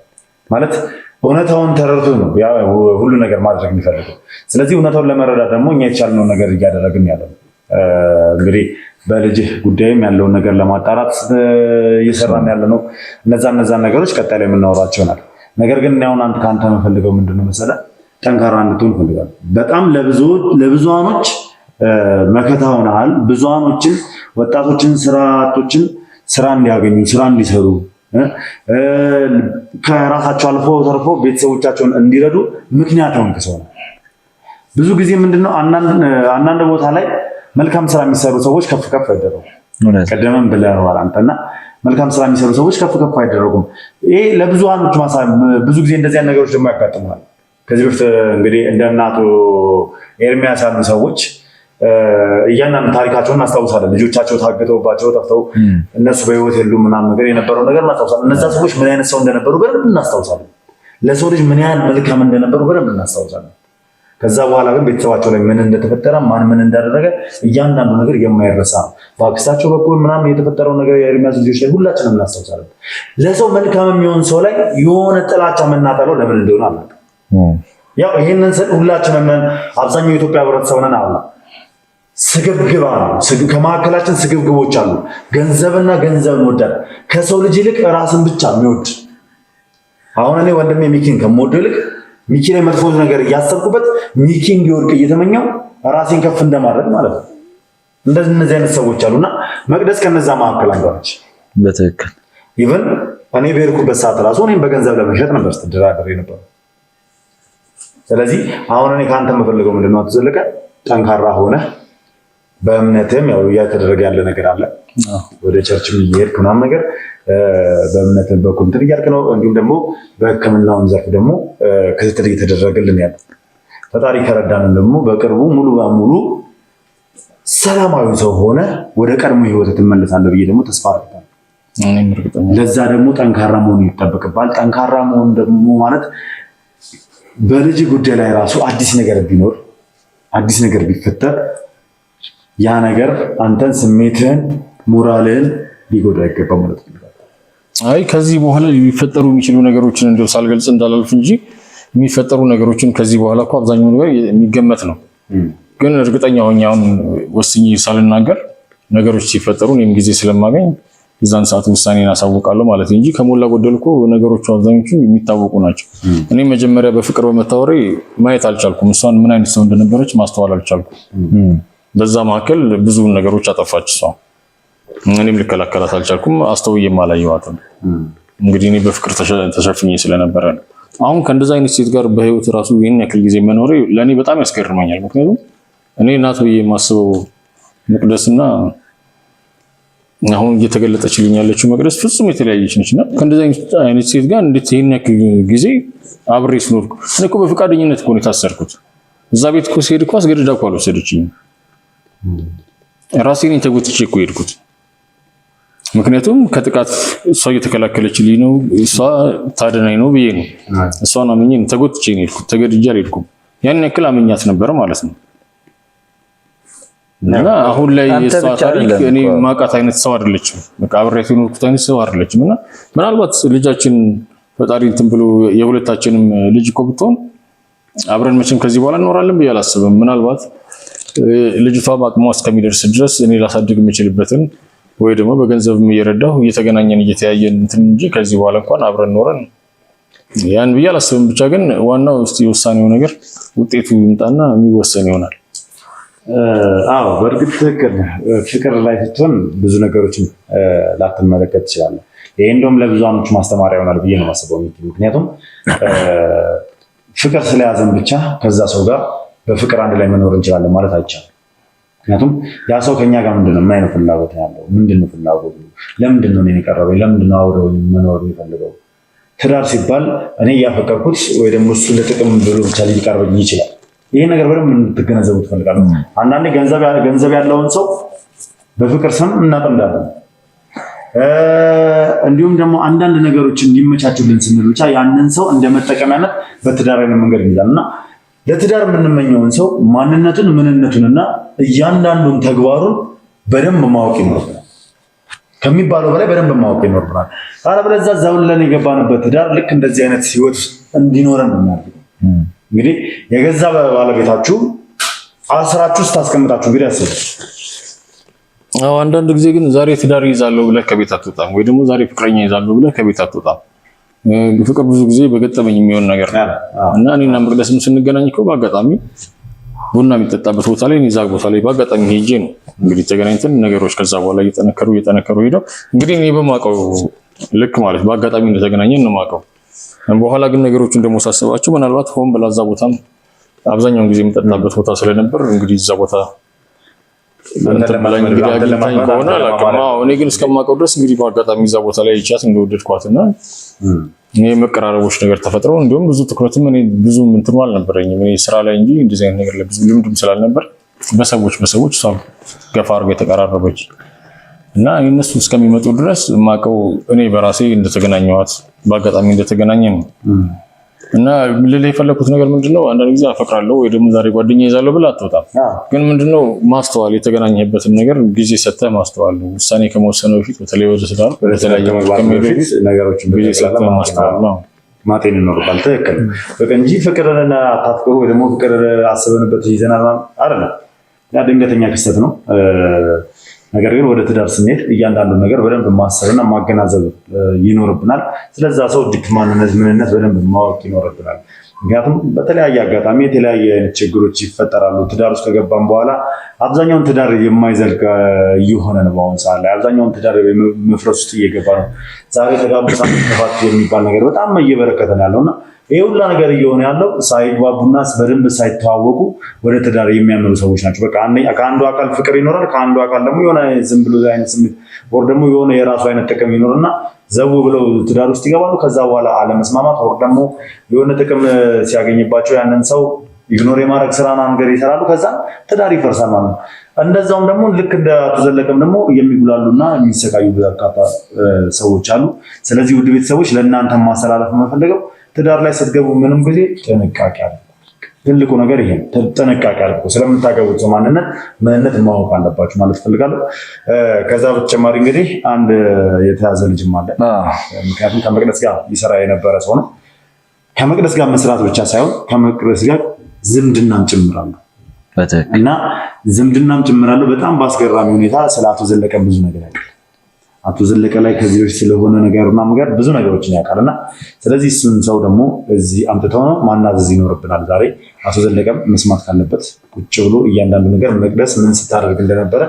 Speaker 1: ማለት እውነታውን ተረድቶ ነው ሁሉ ነገር ማድረግ የሚፈልገው። ስለዚህ እውነታውን ለመረዳት ደግሞ እኛ የቻልነውን ነገር እያደረግን ያለ ነው። እንግዲህ በልጅህ ጉዳይም ያለውን ነገር ለማጣራት እየሰራን ያለ ነው። እነዛን ነገሮች ቀጣይ ላይ የምናወራቸው ይሆናል። ነገር ግን አሁን ከአንተ የምፈልገው ምንድነው መሰለህ? ጠንካራ እንድትሆን እፈልጋለሁ። በጣም ለብዙሃኖች መከታ ሆነሃል። ብዙሃኖችን፣ ወጣቶችን፣ ስራ አጦችን ስራ እንዲያገኙ ስራ እንዲሰሩ ከራሳቸው አልፎ ተርፎ ቤተሰቦቻቸውን እንዲረዱ ምክንያት ሆንክ ሰው ነው። ብዙ ጊዜ ምንድነው አንዳንድ ቦታ ላይ መልካም ስራ የሚሰሩ ሰዎች ከፍ ከፍ አይደረጉም። ቀደምም ብለኸዋል አንተና መልካም ስራ የሚሰሩ ሰዎች ከፍ ከፍ አይደረጉም። ይሄ ለብዙሃኖች ብዙ ጊዜ እንደዚህ አይነት ነገሮች ደግሞ ያጋጥሙናል። ከዚህ በፊት እንግዲህ እንደ እናቱ ኤርሚያስ ያሉ ሰዎች እያንዳንዱ ታሪካቸውን እናስታውሳለን። ልጆቻቸው ታግተውባቸው ጠፍተው እነሱ በህይወት የሉም ምናምን ነገር የነበረው ነገር እናስታውሳለን። እነዛ ሰዎች ምን አይነት ሰው እንደነበሩ በደንብ እናስታውሳለን። ለሰው ልጅ ምን ያህል መልካም እንደነበሩ በደንብ እናስታውሳለን። ከዛ በኋላ ግን ቤተሰባቸው ላይ ምን እንደተፈጠረ ማን ምን እንዳደረገ እያንዳንዱ ነገር የማይረሳ ነው። በአክስታቸው በኩል ምናምን የተፈጠረው ነገር የኤርሚያስ ልጆች ላይ ሁላችንም እናስታውሳለን። ለሰው መልካም የሚሆን ሰው ላይ የሆነ ጥላቻ የምናጠለው ለምን እንደሆነ አላውቅም። ያው ይህንን ስል ሁላችንም አብዛኛው የኢትዮጵያ ህብረተሰብ ነን አለ ስግብግባ ነው። ከመካከላችን ስግብግቦች አሉ። ገንዘብና ገንዘብ እንወዳለን። ከሰው ልጅ ይልቅ ራስን ብቻ የሚወድ አሁን እኔ ወንድሜ ሚኪን ከምወደው ይልቅ ሚኪ ላይ መጥፎ ነገር እያሰብኩበት ሚኪ እንዲወድቅ እየተመኘው ራሴን ከፍ እንደማድረግ ማለት ነው። እነዚህ አይነት ሰዎች አሉና መቅደስ ከነዛ መካከል አንዷ ነች።
Speaker 3: በትክክል
Speaker 1: ኢቨን እኔ በሄድኩበት ሰዓት ራሱ እኔም በገንዘብ ለመሸጥ ነበር ስትደራደር የነበረው። ስለዚህ አሁን እኔ ከአንተ የምፈልገው ምንድነው? አትዘለቀ ጠንካራ ሆነ በእምነትም ያው እያተደረገ ያለ ነገር አለ። ወደ ቸርችም እየሄድክ ምናምን ነገር በእምነትም በኩል እንትን እያልክ ነው። እንዲሁም ደግሞ በሕክምናውም ዘርፍ ደግሞ ክትትል እየተደረገልን ያለ ፈጣሪ ከረዳንም ደግሞ በቅርቡ ሙሉ በሙሉ ሰላማዊ ሰው ሆነ ወደ ቀድሞ ህይወት ትመለሳለህ ብዬ ደግሞ ተስፋ አደርጋለሁ። ለዛ ደግሞ ጠንካራ መሆን ይጠበቅባል። ጠንካራ መሆን ደግሞ ማለት በልጅ ጉዳይ ላይ ራሱ አዲስ ነገር ቢኖር አዲስ ነገር ቢፈጠር ያ ነገር አንተን ስሜትህን ሞራልህን ሊጎዳ አይገባም ማለት ነው።
Speaker 2: አይ ከዚህ በኋላ ሊፈጠሩ የሚችሉ ነገሮችን እንደው ሳልገልጽ እንዳላልፍ እንጂ የሚፈጠሩ ነገሮችን ከዚህ በኋላ እኮ አብዛኛው ነገር የሚገመት ነው። ግን እርግጠኛ ሆኜ አሁን ወስኜ ሳልናገር ነገሮች ሲፈጠሩ እኔም ጊዜ ስለማገኝ የዛን ሰዓት ውሳኔን አሳውቃለሁ ማለት እንጂ ከሞላ ጎደል እኮ ነገሮች አብዛኞቹ የሚታወቁ ናቸው። እኔ መጀመሪያ በፍቅር በመታወሬ ማየት አልቻልኩም። እሷን ምን አይነት ሰው እንደነበረች ማስተዋል አልቻልኩም። በዛ መካከል ብዙ ነገሮች አጠፋች እሷ። እኔም ልከላከላት አልቻልኩም። አስተውዬም አላየኋትም። እንግዲህ እኔ በፍቅር ተሸፍኜ ስለነበረ ነው። አሁን ከእንደዛ አይነት ሴት ጋር በህይወት ራሱ ይህን ያክል ጊዜ መኖሬ ለእኔ በጣም ያስገርመኛል። ምክንያቱም እኔ ናት ብዬ የማስበው መቅደስና አሁን እየተገለጠችልኝ ያለችው መቅደስ ፍጹም የተለያየች ነች እና ከእንደዛ አይነት ሴት ጋር እንዴት ይህን ያክል ጊዜ አብሬ ስኖርኩ? እኔ እኮ በፈቃደኝነት እኮ ነው የታሰርኩት። እዛ ቤት እኮ ስሄድ እኮ አስገድዳ እኮ አልወሰደችኝም። ራሴን ተጎትቼ እኮ ሄድኩት። ምክንያቱም ከጥቃት እሷ እየተከላከለችልኝ ነው፣ እሷ ታደናኝ ነው ብዬ ነው። እሷን አምኜ ተጎትቼ ነው የሄድኩት፣ ተገድጄ አልሄድኩም። ያን ያክል አምኛት ነበር ማለት ነው። እና አሁን ላይ የሷ ታሪክ እኔ ማቃት አይነት ሰው አይደለችም። በቃ አብሬያት የኖርኩት አይነት ሰው አይደለችም። እና ምናልባት ልጃችን ፈጣሪ እንትን ብሎ የሁለታችንም ልጅ እኮ ብትሆን አብረን መቼም ከዚህ በኋላ እንኖራለን ብዬ አላስብም። ምናልባት ልጅቷ በአቅሟ እስከሚደርስ ድረስ እኔ ላሳድግ የምችልበትን ወይ ደግሞ በገንዘብም እየረዳሁ እየተገናኘን እየተያየን እንትን እንጂ ከዚህ በኋላ እንኳን አብረን ኖረን ያን ብዬ አላስብም። ብቻ ግን ዋናው እስቲ የውሳኔው ነገር ውጤቱ ይምጣና የሚወሰን ይሆናል።
Speaker 1: አዎ በእርግጥ ትክክል። ፍቅር ላይ ስትሆን ብዙ ነገሮችን ላትመለከት ትችላለህ። ይሄ እንደውም ለብዙሃኖቹ ማስተማሪያ ይሆናል ብዬ ነው የማስበው። ምክንያቱም ፍቅር ስለያዘን ብቻ ከዛ ሰው ጋር በፍቅር አንድ ላይ መኖር እንችላለን ማለት አይቻልም። ምክንያቱም ያ ሰው ከኛ ጋር ምንድነው ምን አይነት ፍላጎት ያለው፣ ምንድነው ፍላጎቱ፣ ለምንድነው እኔን የቀረበኝ፣ ለምንድነው አብረውኝ መኖር የሚፈልገው። ትዳር ሲባል እኔ እያፈቀርኩት ወይ ደግሞ እሱ ለጥቅም ብሎ ብቻ ሊቀርበኝ ይችላል። ይሄ ነገር በደንብ እንድትገነዘቡ ትፈልጋለሁ። አንዳንዴ ገንዘብ ያለውን ሰው በፍቅር ስም እናጠምዳለን። እንዲሁም ደግሞ አንዳንድ ነገሮች እንዲመቻቹልን ስንል ብቻ ያንን ሰው እንደ መጠቀሚያነት በትዳር አይነት መንገድ ይይዛል እና ለትዳር የምንመኘውን ሰው ማንነቱን፣ ምንነቱንና እያንዳንዱን ተግባሩን በደንብ ማወቅ ይኖርብናል። ከሚባለው በላይ በደንብ ማወቅ ይኖርብናል። አለበለዚያ ዘውለን የገባንበት ትዳር ልክ እንደዚህ አይነት ህይወት እንዲኖረን ነው የሚያደርገው። እንግዲህ የገዛ ባለቤታችሁ አስራችሁ ስታስቀምጣችሁ እንግዲህ አስቡ።
Speaker 2: አንዳንድ ጊዜ ግን ዛሬ ትዳር ይዛለሁ ብለህ ከቤት አትወጣም፣ ወይ ደግሞ ዛሬ ፍቅረኛ ይዛለሁ ብለህ ከቤት አትወጣም። ፍቅር ብዙ ጊዜ በገጠመኝ የሚሆን ነገር ነው እና እኔና መቅደስም ስንገናኝ እኮ በአጋጣሚ ቡና የሚጠጣበት ቦታ ላይ እዛ ቦታ ላይ በአጋጣሚ ሄጄ ነው እንግዲህ ተገናኝተን ነገሮች ከዛ በኋላ እየጠነከሩ ሄደው እንግዲህ እኔ በማውቀው ልክ ማለት በአጋጣሚ እንደተገናኘን ነው የማውቀው። በኋላ ግን ነገሮችን ደግሞ ሳስባቸው ምናልባት ሆን ብላ እዛ ቦታም አብዛኛውን ጊዜ የምጠጣበት ቦታ ስለነበር እንግዲህ እዛ ቦታ እንግዲህ አግኝታኝ ከሆነ አላውቅም። እኔ ግን እስከማውቀው ድረስ እንግዲህ በአጋጣሚ እዛ ቦታ ላይ ይቻት እንደወደድኳትና መቀራረቦች ነገር ተፈጥረው እንዲሁም ብዙ ትኩረትም እኔ ብዙ እንትኑ አልነበረኝም እኔ ስራ ላይ እንጂ እንደዚህ አይነት ነገር ለብዙ ልምድም ስላልነበር በሰዎች እሷ ገፋ አድርጋ የተቀራረበች እና እነሱ እስከሚመጡ ድረስ የማውቀው እኔ በራሴ እንደተገናኘኋት በአጋጣሚ እንደተገናኘ ነው። እና ልልህ የፈለኩት ነገር ምንድነው አንዳንድ ጊዜ አፈቅራለሁ ወይ ደግሞ ዛሬ ጓደኛ ይዛለሁ ብለህ አትወጣም። ግን ምንድነው ማስተዋል፣ የተገናኘህበትን ነገር ጊዜ ሰጥተህ ማስተዋል ነው። ውሳኔ ከመወሰኑ በፊት በተለይ ወደ ትዳር በተለያየ ነገሮችን ጊዜ ሰጥተህ ማስተዋል ነው
Speaker 1: ማጤን ይኖርባል። ትክክል በቃ እንጂ ፍቅርን አታፍቅሩ ወይ ደግሞ ፍቅር አስበንበት ይዘናል አይደለም። ያ ድንገተኛ ክስተት ነው። ነገር ግን ወደ ትዳር ስንሄድ እያንዳንዱን ነገር በደንብ ማሰብና ማገናዘብ ይኖርብናል። ስለዛ ሰው ድክ ማንነት፣ ምንነት በደንብ ማወቅ ይኖርብናል። ምክንያቱም በተለያየ አጋጣሚ የተለያየ አይነት ችግሮች ይፈጠራሉ። ትዳር ውስጥ ከገባን በኋላ አብዛኛውን ትዳር የማይዘልቅ እየሆነ ነው። በአሁኑ ሰዓት ላይ አብዛኛውን ትዳር መፍረስ ውስጥ እየገባ ነው። ዛሬ ተጋቡ ተፋቱ የሚባል ነገር በጣም እየበረከተ ነው ያለውና ይሄ ሁላ ነገር እየሆነ ያለው ሳይግባቡና በደንብ ሳይተዋወቁ ወደ ትዳር የሚያመሩ ሰዎች ናቸው። በቃ ከአንዱ አካል ፍቅር ይኖራል፣ ከአንዱ አካል ደግሞ የሆነ ዝም ብሎ አይነት ስሜት ወር ደግሞ የሆነ የራሱ አይነት ጥቅም ይኖርና ዘው ብለው ትዳር ውስጥ ይገባሉ። ከዛ በኋላ አለመስማማት ወር ደግሞ የሆነ ጥቅም ሲያገኝባቸው ያንን ሰው ኢግኖር የማድረግ ስራና ነገር ይሰራሉ። ከዛ ትዳር ይፈርሳል ማለት ነው። እንደዛውም ደግሞ ልክ እንደ አቶ ዘለቀም ደግሞ የሚጉላሉና የሚሰቃዩ በርካታ ሰዎች አሉ። ስለዚህ ውድ ቤተሰቦች ለእናንተ ማስተላለፍ የምፈልገው ትዳር ላይ ስትገቡ ምንም ጊዜ ጥንቃቄ አድርጉ። ትልቁ ነገር ይሄ ነው። ጥንቃቄ አድርጉ። ስለምታገቡት ሰው ምንነት ማወቅ አለባችሁ ማለት ፈልጋለሁ። ከዛ በተጨማሪ እንግዲህ አንድ የተያዘ ልጅም አለ። ምክንያቱም ከመቅደስ ጋር ይሰራ የነበረ ሰው ነው። ከመቅደስ ጋር መስራት ብቻ ሳይሆን ከመቅደስ ጋር ዝምድናም ጭምራለሁ። እና ዝምድናም ጭምራለሁ። በጣም በአስገራሚ ሁኔታ ስለ አቶ ዘለቀ ብዙ ነገር ያውቃል። አቶ ዘለቀ ላይ ከዚህ በፊት ስለሆነ ነገርና ነገር ብዙ ነገሮችን ያውቃልና ስለዚህ እሱን ሰው ደግሞ እዚህ አምጥተው ነው ማናዘዝ ይኖርብናል። ዛሬ አቶ ዘለቀም መስማት ካለበት ቁጭ ብሎ እያንዳንዱ ነገር መቅደስ ምን ስታደርግ እንደነበረ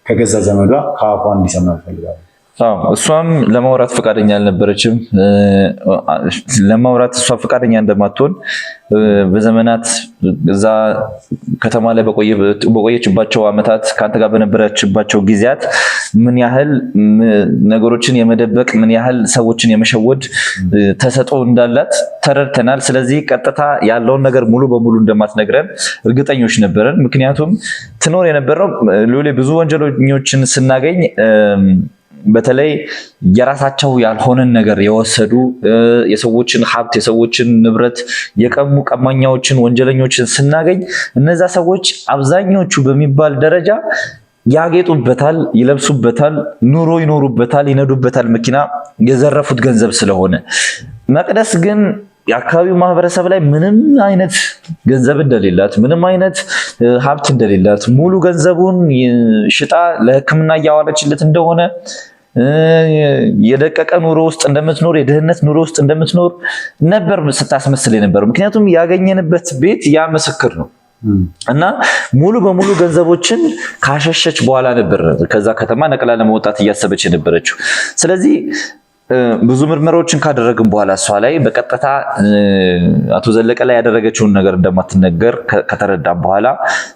Speaker 1: ከገዛ ዘመዷ ከአፏ እንዲሰማ ይፈልጋል።
Speaker 3: እሷም ለማውራት ፈቃደኛ አልነበረችም። ለማውራት እሷ ፈቃደኛ እንደማትሆን በዘመናት እዛ ከተማ ላይ በቆየችባቸው ዓመታት ከአንተ ጋር በነበረችባቸው ጊዜያት ምን ያህል ነገሮችን የመደበቅ ምን ያህል ሰዎችን የመሸወድ ተሰጥኦ እንዳላት ተረድተናል። ስለዚህ ቀጥታ ያለውን ነገር ሙሉ በሙሉ እንደማትነግረን እርግጠኞች ነበረን። ምክንያቱም ትኖር የነበረው ሉሌ ብዙ ወንጀለኞችን ስናገኝ በተለይ የራሳቸው ያልሆነን ነገር የወሰዱ የሰዎችን ሀብት የሰዎችን ንብረት የቀሙ ቀማኛዎችን ወንጀለኞችን ስናገኝ እነዛ ሰዎች አብዛኞቹ በሚባል ደረጃ ያጌጡበታል፣ ይለብሱበታል፣ ኑሮ ይኖሩበታል፣ ይነዱበታል መኪና የዘረፉት ገንዘብ ስለሆነ። መቅደስ ግን የአካባቢው ማህበረሰብ ላይ ምንም አይነት ገንዘብ እንደሌላት ምንም አይነት ሀብት እንደሌላት ሙሉ ገንዘቡን ሽጣ ለሕክምና እያዋለችለት እንደሆነ የደቀቀ ኑሮ ውስጥ እንደምትኖር የድህነት ኑሮ ውስጥ እንደምትኖር ነበር ስታስመስል የነበረው። ምክንያቱም ያገኘንበት ቤት ያ ምስክር ነው። እና ሙሉ በሙሉ ገንዘቦችን ካሸሸች በኋላ ነበር ከዛ ከተማ ነቅላ ለመውጣት እያሰበች የነበረችው። ስለዚህ ብዙ ምርመራዎችን ካደረግን በኋላ እሷ ላይ በቀጥታ አቶ ዘለቀ ላይ ያደረገችውን ነገር እንደማትነገር ከተረዳም በኋላ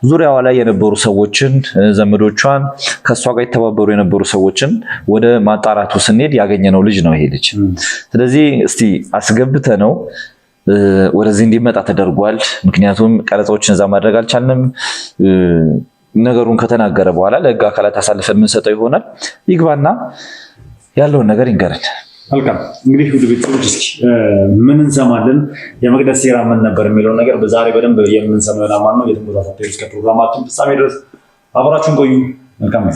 Speaker 3: ዙሪያዋ ላይ የነበሩ ሰዎችን ዘመዶቿን ከእሷ ጋር የተባበሩ የነበሩ ሰዎችን ወደ ማጣራቱ ስንሄድ ያገኘነው ልጅ ነው ይሄ ልጅ። ስለዚህ እስቲ አስገብተ ነው ወደዚህ እንዲመጣ ተደርጓል። ምክንያቱም ቀረጻዎችን እዛ ማድረግ አልቻልንም። ነገሩን ከተናገረ በኋላ ለህግ አካላት አሳልፈን የምንሰጠው ይሆናል። ይግባና ያለውን ነገር ይንገረን።
Speaker 1: መልካም እንግዲህ ውድ ቤተሰቦች እስኪ ምን እንሰማለን፣ የመቅደስ ሴራ ምን ነበር የሚለውን ነገር በዛሬ በደንብ የምንሰማው ይሆናል ማለት ነው። የትም ቦታ ሳትሄዱ እስከ ፕሮግራማችን ፍጻሜ ድረስ አብራችሁን ቆዩ። መልካም ጊዜ